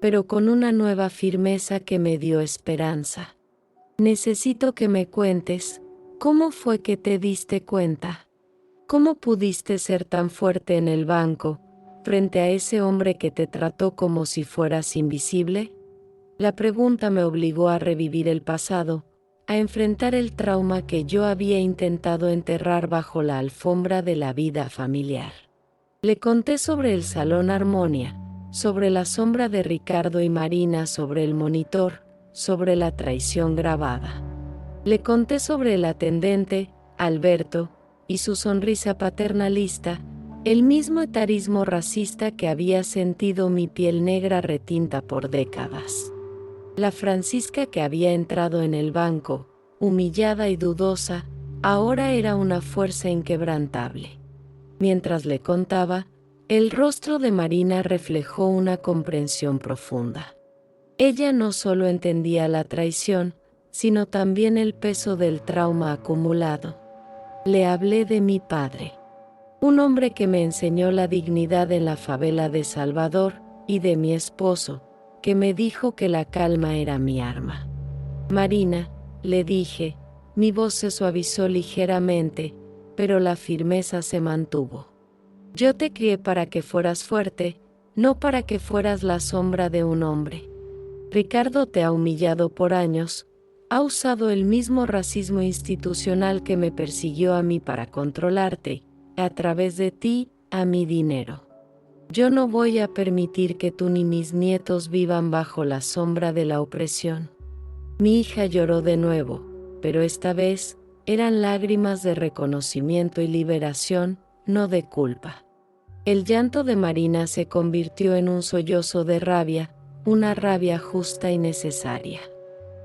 pero con una nueva firmeza que me dio esperanza. Necesito que me cuentes, ¿cómo fue que te diste cuenta? ¿Cómo pudiste ser tan fuerte en el banco, frente a ese hombre que te trató como si fueras invisible? La pregunta me obligó a revivir el pasado, a enfrentar el trauma que yo había intentado enterrar bajo la alfombra de la vida familiar. Le conté sobre el Salón Armonia, sobre la sombra de Ricardo y Marina sobre el monitor, sobre la traición grabada. Le conté sobre el atendente, Alberto, y su sonrisa paternalista, el mismo etarismo racista que había sentido mi piel negra retinta por décadas. La Francisca que había entrado en el banco, humillada y dudosa, ahora era una fuerza inquebrantable. Mientras le contaba, El rostro de Marina reflejó una comprensión profunda. Ella no solo entendía la traición, sino también el peso del trauma acumulado. Le hablé de mi padre, un hombre que me enseñó la dignidad en la favela de Salvador, y de mi esposo, que me dijo que la calma era mi arma. Marina, le dije, mi voz se suavizó ligeramente, pero la firmeza se mantuvo. Yo te crié para que fueras fuerte, no para que fueras la sombra de un hombre. Ricardo te ha humillado por años, ha usado el mismo racismo institucional que me persiguió a mí para controlarte, a través de ti, a mi dinero. Yo no voy a permitir que tú ni mis nietos vivan bajo la sombra de la opresión. Mi hija lloró de nuevo, pero esta vez eran lágrimas de reconocimiento y liberación, no de culpa. El llanto de Marina se convirtió en un sollozo de rabia, una rabia justa y necesaria.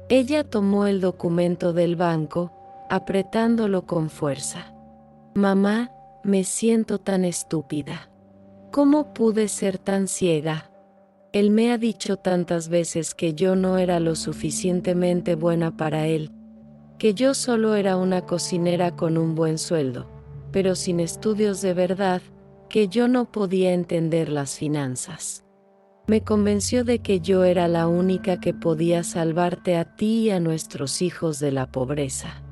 Ella tomó el documento del banco, apretándolo con fuerza. Mamá, me siento tan estúpida. ¿Cómo pude ser tan ciega? Él me ha dicho tantas veces que yo no era lo suficientemente buena para él, que yo solo era una cocinera con un buen sueldo, pero sin estudios de verdad, que yo no podía entender las finanzas. Me convenció de que yo era la única que podía salvarte a ti y a nuestros hijos de la pobreza.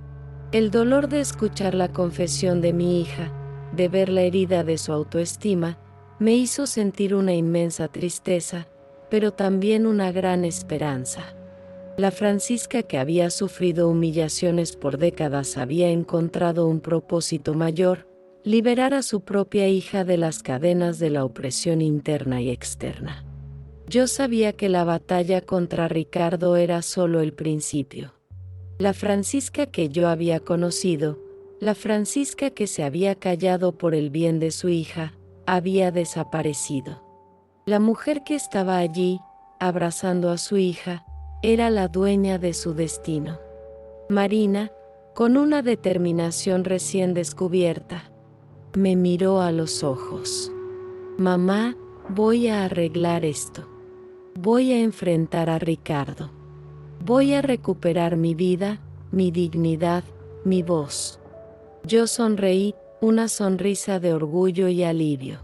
El dolor de escuchar la confesión de mi hija, de ver la herida de su autoestima, me hizo sentir una inmensa tristeza, pero también una gran esperanza. La Francisca que había sufrido humillaciones por décadas había encontrado un propósito mayor: liberar a su propia hija de las cadenas de la opresión interna y externa. Yo sabía que la batalla contra Ricardo era solo el principio. La Francisca que yo había conocido, la Francisca que se había callado por el bien de su hija, había desaparecido. La mujer que estaba allí, abrazando a su hija, era la dueña de su destino. Marina, con una determinación recién descubierta, me miró a los ojos. Mamá, voy a arreglar esto. Voy a enfrentar a Ricardo. Voy a recuperar mi vida, mi dignidad, mi voz. Yo sonreí, una sonrisa de orgullo y alivio.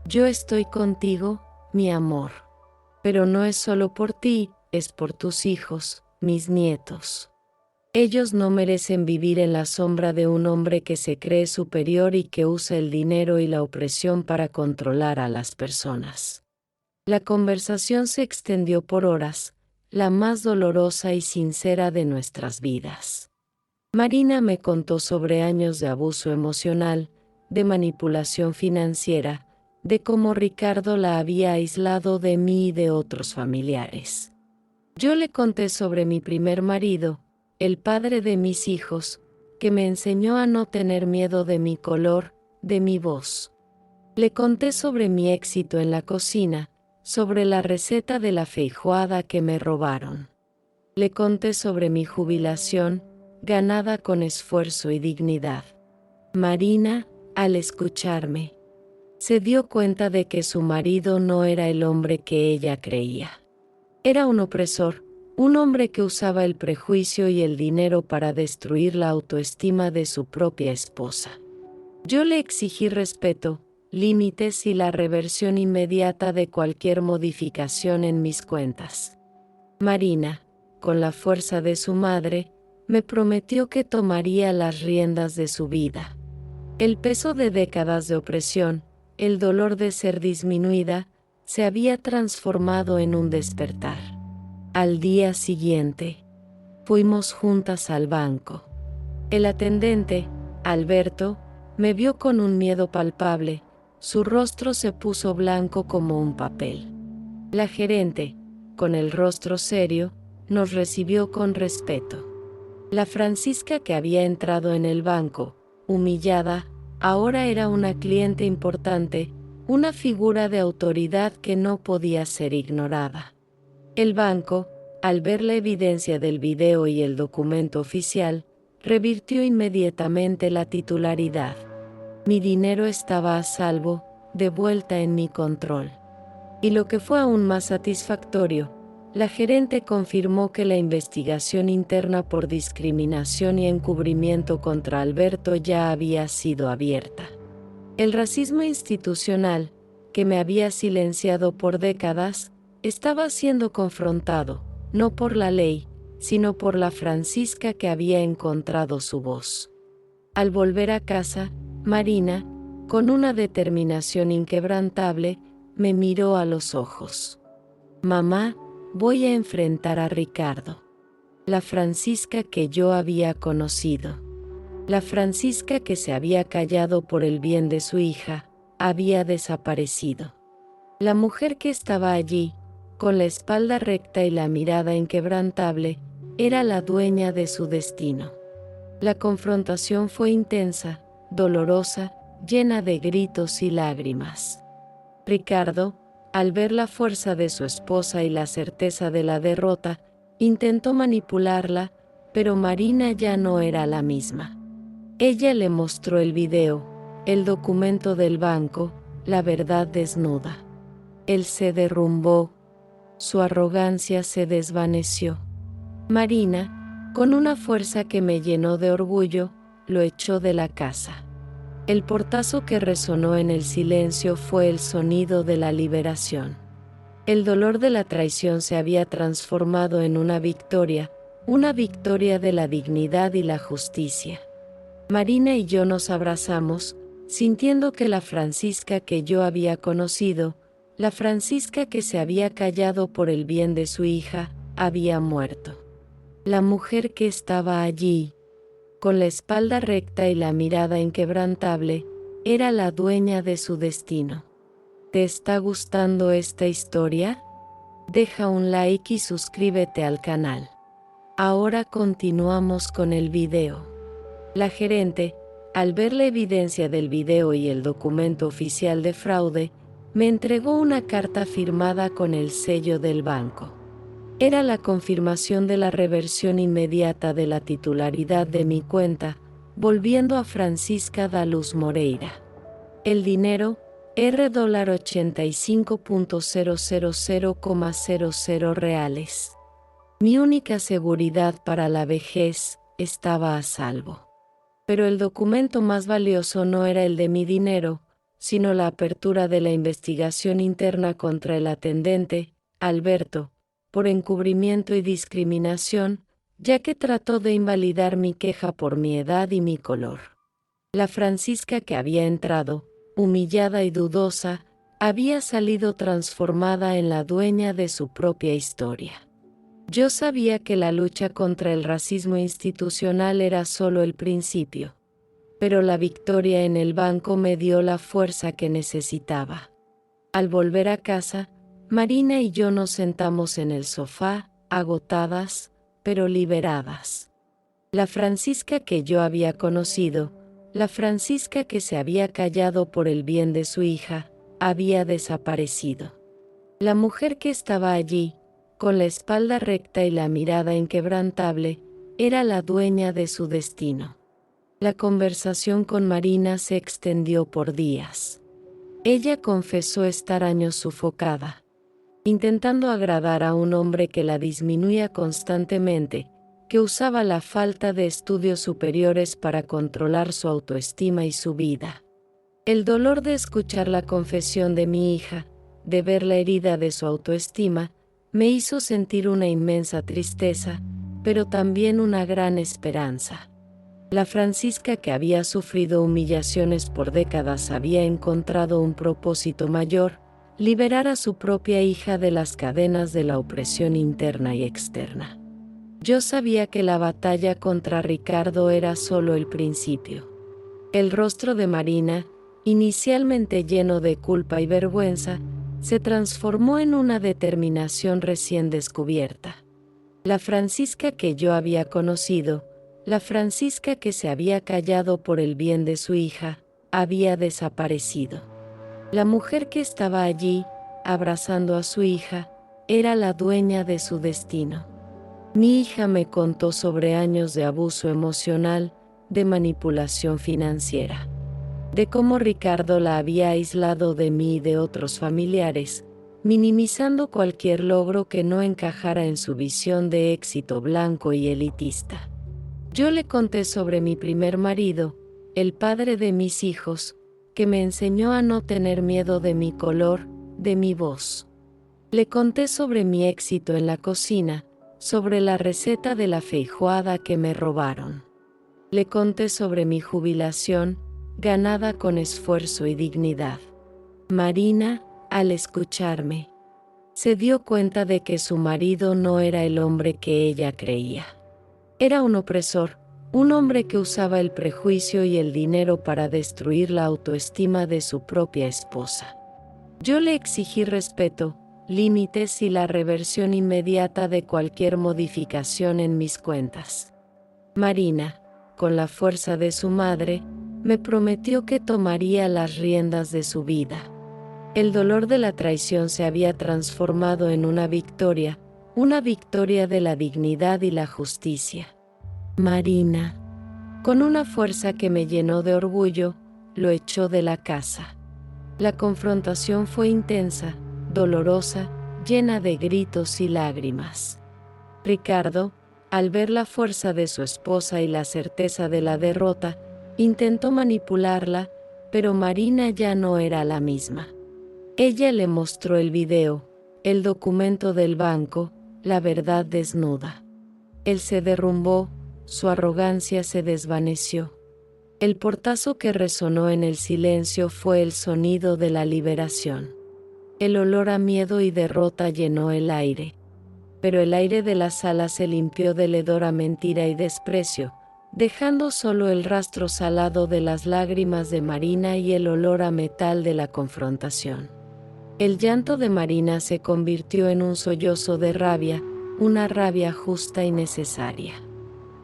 Yo estoy contigo, mi amor. Pero no es solo por ti, es por tus hijos, mis nietos. Ellos no merecen vivir en la sombra de un hombre que se cree superior y que usa el dinero y la opresión para controlar a las personas. La conversación se extendió por horas, la más dolorosa y sincera de nuestras vidas. Marina me contó sobre años de abuso emocional, de manipulación financiera, de cómo Ricardo la había aislado de mí y de otros familiares. Yo le conté sobre mi primer marido, el padre de mis hijos, que me enseñó a no tener miedo de mi color, de mi voz. Le conté sobre mi éxito en la cocina, sobre la receta de la feijoada que me robaron. Le conté sobre mi jubilación, ganada con esfuerzo y dignidad. Marina, al escucharme, se dio cuenta de que su marido no era el hombre que ella creía. Era un opresor, un hombre que usaba el prejuicio y el dinero para destruir la autoestima de su propia esposa. Yo le exigí respeto, límites y la reversión inmediata de cualquier modificación en mis cuentas. Marina, con la fuerza de su madre, me prometió que tomaría las riendas de su vida. El peso de décadas de opresión, el dolor de ser disminuida, se había transformado en un despertar. Al día siguiente, fuimos juntas al banco. El atendente, Alberto, me vio con un miedo palpable, su rostro se puso blanco como un papel. La gerente, con el rostro serio, nos recibió con respeto. La Francisca que había entrado en el banco, humillada, ahora era una cliente importante, una figura de autoridad que no podía ser ignorada. El banco, al ver la evidencia del video y el documento oficial, revirtió inmediatamente la titularidad. Mi dinero estaba a salvo, de vuelta en mi control. Y lo que fue aún más satisfactorio, la gerente confirmó que la investigación interna por discriminación y encubrimiento contra Alberto ya había sido abierta. El racismo institucional, que me había silenciado por décadas, estaba siendo confrontado, no por la ley, sino por la Francisca que había encontrado su voz. Al volver a casa, Marina, con una determinación inquebrantable, me miró a los ojos. «Mamá, voy a enfrentar a Ricardo». La Francisca que yo había conocido. La Francisca que se había callado por el bien de su hija, había desaparecido. La mujer que estaba allí, con la espalda recta y la mirada inquebrantable, era la dueña de su destino. La confrontación fue intensa, dolorosa, llena de gritos y lágrimas. Ricardo, al ver la fuerza de su esposa y la certeza de la derrota, intentó manipularla, pero Marina ya no era la misma. Ella le mostró el video, el documento del banco, la verdad desnuda. Él se derrumbó, su arrogancia se desvaneció. Marina, con una fuerza que me llenó de orgullo, lo echó de la casa. El portazo que resonó en el silencio fue el sonido de la liberación. El dolor de la traición se había transformado en una victoria de la dignidad y la justicia. Marina y yo nos abrazamos, sintiendo que la Francisca que yo había conocido, la Francisca que se había callado por el bien de su hija, había muerto. La mujer que estaba allí, con la espalda recta y la mirada inquebrantable, era la dueña de su destino. ¿Te está gustando esta historia? Deja un like y suscríbete al canal. Ahora continuamos con el video. La gerente, al ver la evidencia del video y el documento oficial de fraude, me entregó una carta firmada con el sello del banco. Era la confirmación de la reversión inmediata de la titularidad de mi cuenta, volviendo a Francisca da Luz Moreira. El dinero, $85.000,00 reales. Mi única seguridad para la vejez estaba a salvo. Pero el documento más valioso no era el de mi dinero, sino la apertura de la investigación interna contra el atendente, Alberto, por encubrimiento y discriminación, ya que trató de invalidar mi queja por mi edad y mi color. La Francisca que había entrado, humillada y dudosa, había salido transformada en la dueña de su propia historia. Yo sabía que la lucha contra el racismo institucional era solo el principio, pero la victoria en el banco me dio la fuerza que necesitaba. Al volver a casa, Marina y yo nos sentamos en el sofá, agotadas, pero liberadas. La Francisca que yo había conocido, la Francisca que se había callado por el bien de su hija, había desaparecido. La mujer que estaba allí, con la espalda recta y la mirada inquebrantable, era la dueña de su destino. La conversación con Marina se extendió por días. Ella confesó estar años sufocada, intentando agradar a un hombre que la disminuía constantemente, que usaba la falta de estudios superiores para controlar su autoestima y su vida. El dolor de escuchar la confesión de mi hija, de ver la herida de su autoestima, me hizo sentir una inmensa tristeza, pero también una gran esperanza. La Francisca que había sufrido humillaciones por décadas había encontrado un propósito mayor: liberar a su propia hija de las cadenas de la opresión interna y externa. Yo sabía que la batalla contra Ricardo era solo el principio. El rostro de Marina, inicialmente lleno de culpa y vergüenza, se transformó en una determinación recién descubierta. La Francisca que yo había conocido, la Francisca que se había callado por el bien de su hija, había desaparecido. La mujer que estaba allí, abrazando a su hija, era la dueña de su destino. Mi hija me contó sobre años de abuso emocional, de manipulación financiera. de cómo Ricardo la había aislado de mí y de otros familiares, minimizando cualquier logro que no encajara en su visión de éxito blanco y elitista. Yo le conté sobre mi primer marido, el padre de mis hijos, que me enseñó a no tener miedo de mi color, de mi voz. Le conté sobre mi éxito en la cocina, sobre la receta de la feijoada que me robaron. Le conté sobre mi jubilación, ganada con esfuerzo y dignidad. Marina, al escucharme, se dio cuenta de que su marido no era el hombre que ella creía. Era un opresor, un hombre que usaba el prejuicio y el dinero para destruir la autoestima de su propia esposa. Yo le exigí respeto, límites y la reversión inmediata de cualquier modificación en mis cuentas. Marina, con la fuerza de su madre, me prometió que tomaría las riendas de su vida. El dolor de la traición se había transformado en una victoria de la dignidad y la justicia. Marina, con una fuerza que me llenó de orgullo, lo echó de la casa. La confrontación fue intensa, dolorosa, llena de gritos y lágrimas. Ricardo, al ver la fuerza de su esposa y la certeza de la derrota, intentó manipularla, pero Marina ya no era la misma. Ella le mostró el video, el documento del banco, la verdad desnuda. Él se derrumbó, su arrogancia se desvaneció. El portazo que resonó en el silencio fue el sonido de la liberación. El olor a miedo y derrota llenó el aire. Pero el aire de la sala se limpió del hedor a mentira y desprecio, dejando solo el rastro salado de las lágrimas de Marina y el olor a metal de la confrontación. El llanto de Marina se convirtió en un sollozo de rabia, una rabia justa y necesaria.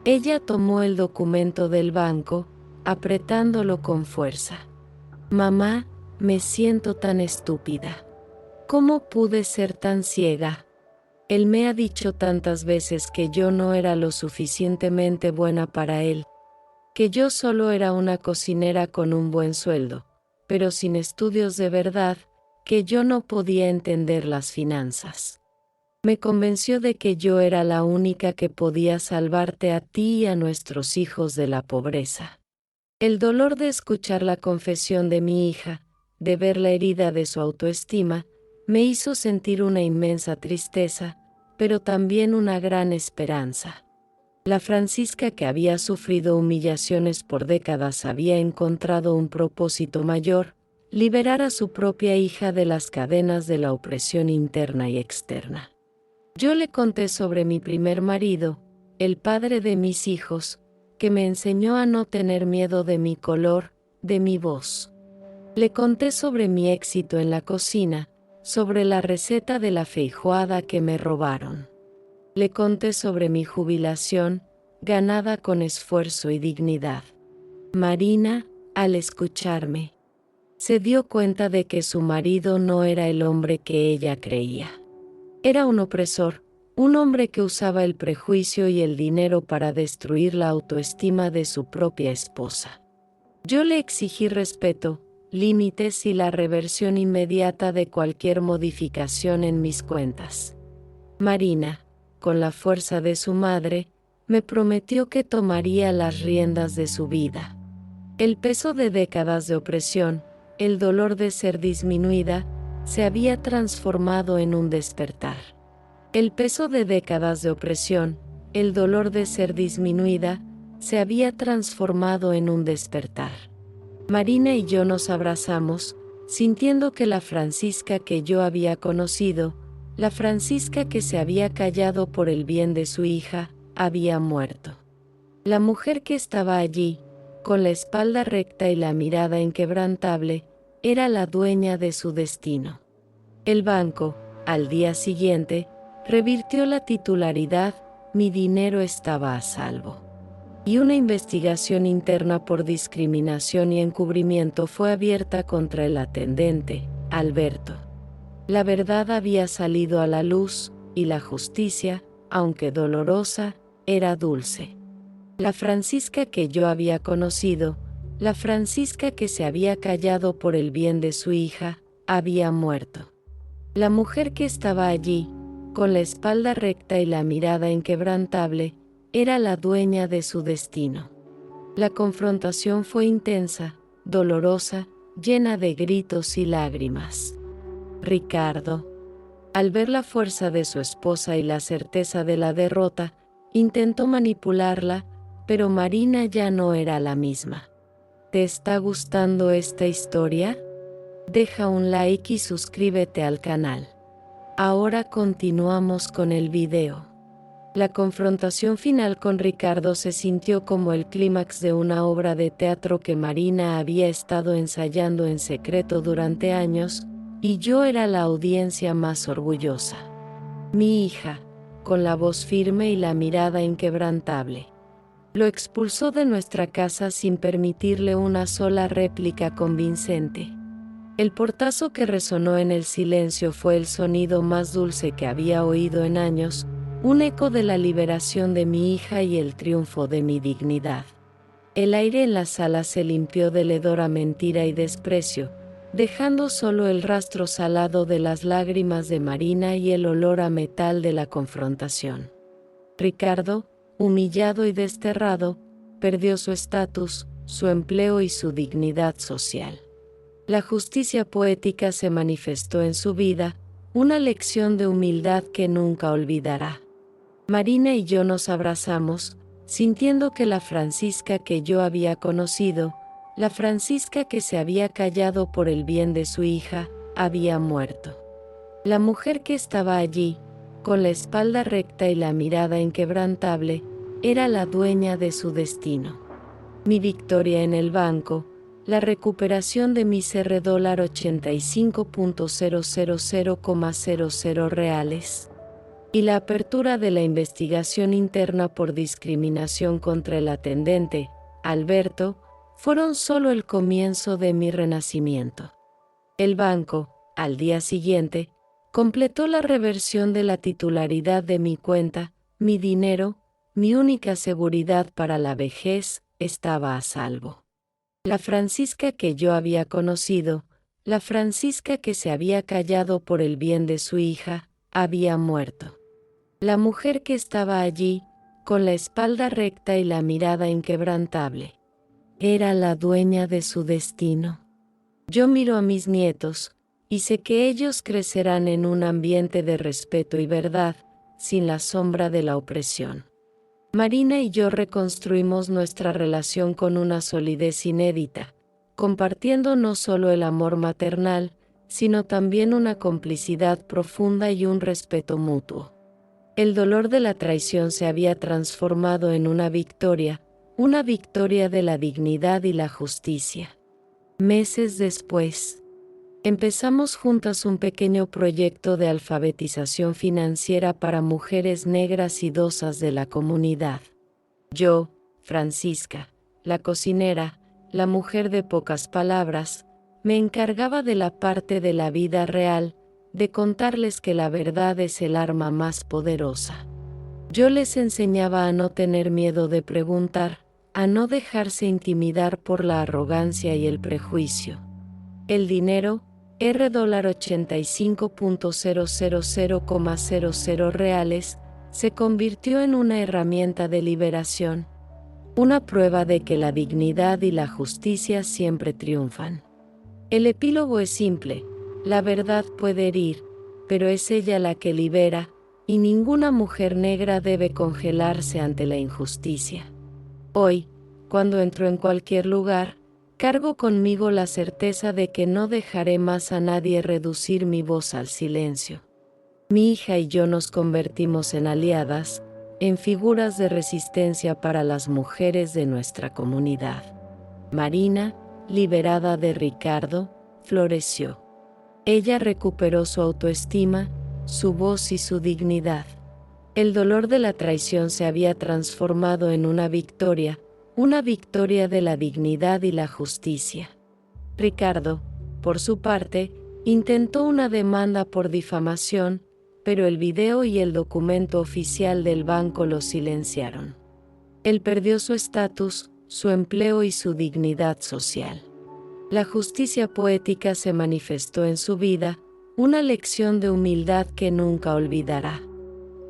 Ella tomó el documento del banco, apretándolo con fuerza. «Mamá, me siento tan estúpida. ¿Cómo pude ser tan ciega? Él me ha dicho tantas veces que yo no era lo suficientemente buena para él, que yo solo era una cocinera con un buen sueldo, pero sin estudios de verdad, que yo no podía entender las finanzas. Me convenció de que yo era la única que podía salvarte a ti y a nuestros hijos de la pobreza». El dolor de escuchar la confesión de mi hija, de ver la herida de su autoestima, me hizo sentir una inmensa tristeza, pero también una gran esperanza. La Francisca que había sufrido humillaciones por décadas había encontrado un propósito mayor: liberar a su propia hija de las cadenas de la opresión interna y externa. Yo le conté sobre mi primer marido, el padre de mis hijos, que me enseñó a no tener miedo de mi color, de mi voz. Le conté sobre mi éxito en la cocina, sobre la receta de la feijoada que me robaron. Le conté sobre mi jubilación, ganada con esfuerzo y dignidad. Marina, al escucharme, se dio cuenta de que su marido no era el hombre que ella creía. Era un opresor, un hombre que usaba el prejuicio y el dinero para destruir la autoestima de su propia esposa. Yo le exigí respeto, límites y la reversión inmediata de cualquier modificación en mis cuentas. Marina, con la fuerza de su madre, me prometió que tomaría las riendas de su vida. El peso de décadas de opresión, el dolor de ser disminuida, se había transformado en un despertar. El peso de décadas de opresión, el dolor de ser disminuida, se había transformado en un despertar. Marina y yo nos abrazamos, sintiendo que la Francisca que yo había conocido, la Francisca que se había callado por el bien de su hija, había muerto. La mujer que estaba allí, con la espalda recta y la mirada inquebrantable, era la dueña de su destino. El banco, al día siguiente, revirtió la titularidad, mi dinero estaba a salvo. Y una investigación interna por discriminación y encubrimiento fue abierta contra el atendente, Alberto. La verdad había salido a la luz, y la justicia, aunque dolorosa, era dulce. La Francisca que yo había conocido, La Francisca que se había callado por el bien de su hija, había muerto. La mujer que estaba allí, con la espalda recta y la mirada inquebrantable, era la dueña de su destino. La confrontación fue intensa, dolorosa, llena de gritos y lágrimas. Ricardo, al ver la fuerza de su esposa y la certeza de la derrota, intentó manipularla, pero Marina ya no era la misma. ¿Te está gustando esta historia? Deja un like y suscríbete al canal. Ahora continuamos con el video. La confrontación final con Ricardo se sintió como el clímax de una obra de teatro que Marina había estado ensayando en secreto durante años, y yo era la audiencia más orgullosa. Mi hija, con la voz firme y la mirada inquebrantable, lo expulsó de nuestra casa sin permitirle una sola réplica convincente. El portazo que resonó en el silencio fue el sonido más dulce que había oído en años, un eco de la liberación de mi hija y el triunfo de mi dignidad. El aire en la sala se limpió del hedor a mentira y desprecio, dejando solo el rastro salado de las lágrimas de Marina y el olor a metal de la confrontación. Ricardo, humillado y desterrado, perdió su estatus, su empleo y su dignidad social. La justicia poética se manifestó en su vida, una lección de humildad que nunca olvidará. Marina y yo nos abrazamos, sintiendo que la Francisca que yo había conocido, la Francisca que se había callado por el bien de su hija, había muerto. La mujer que estaba allí, con la espalda recta y la mirada inquebrantable, era la dueña de su destino. Mi victoria en el banco, la recuperación de mis $85.000,00 reales y la apertura de la investigación interna por discriminación contra el atendente, Alberto, fueron solo el comienzo de mi renacimiento. El banco, al día siguiente, completó la reversión de la titularidad de mi cuenta, mi dinero, mi única seguridad para la vejez, estaba a salvo. La Francisca que yo había conocido, la Francisca que se había callado por el bien de su hija, había muerto. La mujer que estaba allí, con la espalda recta y la mirada inquebrantable, era la dueña de su destino. Yo miro a mis nietos, y sé que ellos crecerán en un ambiente de respeto y verdad, sin la sombra de la opresión. Marina y yo reconstruimos nuestra relación con una solidez inédita, compartiendo no solo el amor maternal, sino también una complicidad profunda y un respeto mutuo. El dolor de la traición se había transformado en una victoria de la dignidad y la justicia. Meses después, empezamos juntas un pequeño proyecto de alfabetización financiera para mujeres negras idosas de la comunidad. Yo, Francisca, la cocinera, la mujer de pocas palabras, me encargaba de la parte de la vida real, de contarles que la verdad es el arma más poderosa. Yo les enseñaba a no tener miedo de preguntar, a no dejarse intimidar por la arrogancia y el prejuicio. El dinero, $85.000,00 reales, se convirtió en una herramienta de liberación, una prueba de que la dignidad y la justicia siempre triunfan. El epílogo es simple: la verdad puede herir, pero es ella la que libera, y ninguna mujer negra debe congelarse ante la injusticia. Hoy, cuando entro en cualquier lugar, cargo conmigo la certeza de que no dejaré más a nadie reducir mi voz al silencio. Mi hija y yo nos convertimos en aliadas, en figuras de resistencia para las mujeres de nuestra comunidad. Marina, liberada de Ricardo, floreció. Ella recuperó su autoestima, su voz y su dignidad. El dolor de la traición se había transformado en una victoria de la dignidad y la justicia. Ricardo, por su parte, intentó una demanda por difamación, pero el video y el documento oficial del banco lo silenciaron. Él perdió su estatus, su empleo y su dignidad social. La justicia poética se manifestó en su vida, una lección de humildad que nunca olvidará.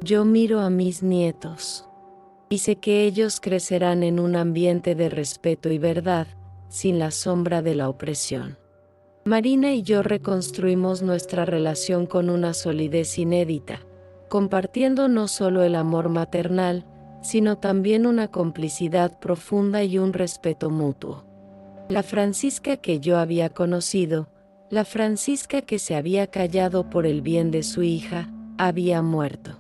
Yo miro a mis nietos y sé que ellos crecerán en un ambiente de respeto y verdad, sin la sombra de la opresión. Marina y yo reconstruimos nuestra relación con una solidez inédita, compartiendo no solo el amor maternal, sino también una complicidad profunda y un respeto mutuo. La Francisca que yo había conocido, la Francisca que se había callado por el bien de su hija, había muerto.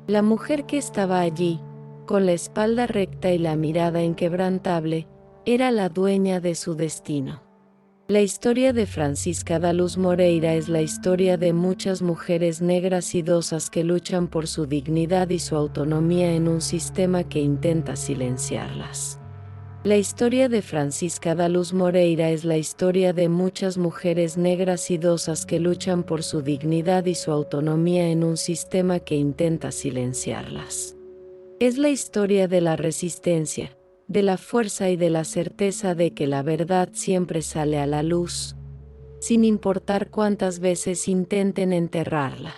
La mujer que estaba allí, con la espalda recta y la mirada inquebrantable, era la dueña de su destino. La historia de Francisca da Luz Moreira es la historia de muchas mujeres negras idosas que luchan por su dignidad y su autonomía en un sistema que intenta silenciarlas. La historia de Francisca da Luz Moreira es la historia de muchas mujeres negras idosas que luchan por su dignidad y su autonomía en un sistema que intenta silenciarlas. Es la historia de la resistencia, de la fuerza y de la certeza de que la verdad siempre sale a la luz, sin importar cuántas veces intenten enterrarla.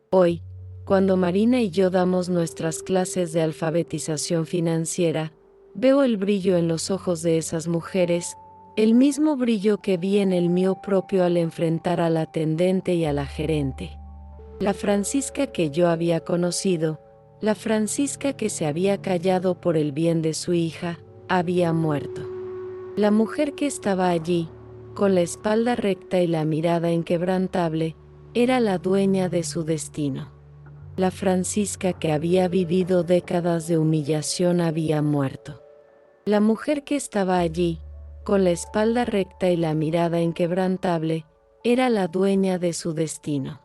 Hoy, cuando Marina y yo damos nuestras clases de alfabetización financiera, veo el brillo en los ojos de esas mujeres, el mismo brillo que vi en el mío propio al enfrentar a la atendente y a la gerente. La Francisca que yo había conocido, la Francisca que se había callado por el bien de su hija, había muerto. La mujer que estaba allí, con la espalda recta y la mirada inquebrantable, era la dueña de su destino. La Francisca que había vivido décadas de humillación había muerto. La mujer que estaba allí, con la espalda recta y la mirada inquebrantable, era la dueña de su destino.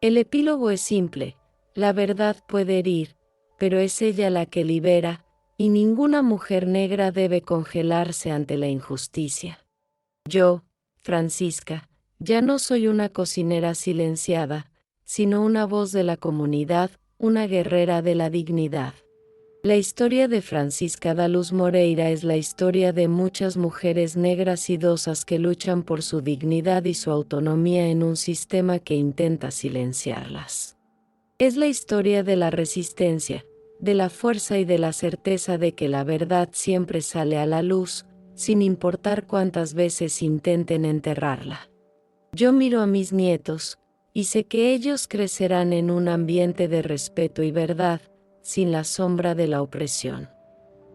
El epílogo es simple. La verdad puede herir, pero es ella la que libera, y ninguna mujer negra debe congelarse ante la injusticia. Yo, Francisca, ya no soy una cocinera silenciada, sino una voz de la comunidad, una guerrera de la dignidad. La historia de Francisca da Luz Moreira es la historia de muchas mujeres negras idosas que luchan por su dignidad y su autonomía en un sistema que intenta silenciarlas. Es la historia de la resistencia, de la fuerza y de la certeza de que la verdad siempre sale a la luz, sin importar cuántas veces intenten enterrarla. Yo miro a mis nietos, y sé que ellos crecerán en un ambiente de respeto y verdad, sin la sombra de la opresión.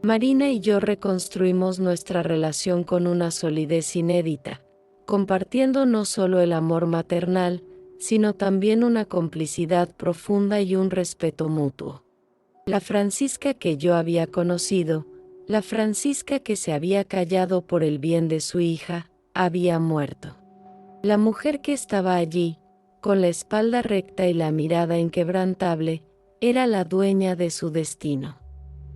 Marina y yo reconstruimos nuestra relación con una solidez inédita, compartiendo no solo el amor maternal, sino también una complicidad profunda y un respeto mutuo. La Francisca que yo había conocido, la Francisca que se había callado por el bien de su hija, había muerto. La mujer que estaba allí, con la espalda recta y la mirada inquebrantable, era la dueña de su destino.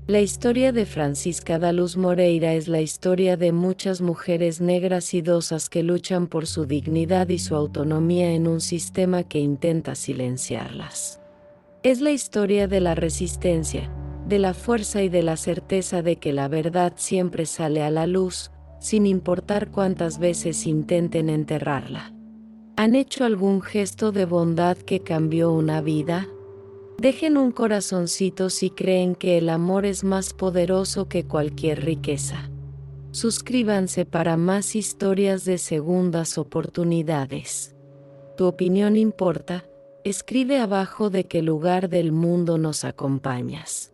La historia de Francisca da Luz Moreira es la historia de muchas mujeres negras idosas que luchan por su dignidad y su autonomía en un sistema que intenta silenciarlas. Es la historia de la resistencia, de la fuerza y de la certeza de que la verdad siempre sale a la luz, sin importar cuántas veces intenten enterrarla. ¿Han hecho algún gesto de bondad que cambió una vida? Dejen un corazoncito si creen que el amor es más poderoso que cualquier riqueza. Suscríbanse para más historias de segundas oportunidades. Tu opinión importa. Escribe abajo de qué lugar del mundo nos acompañas.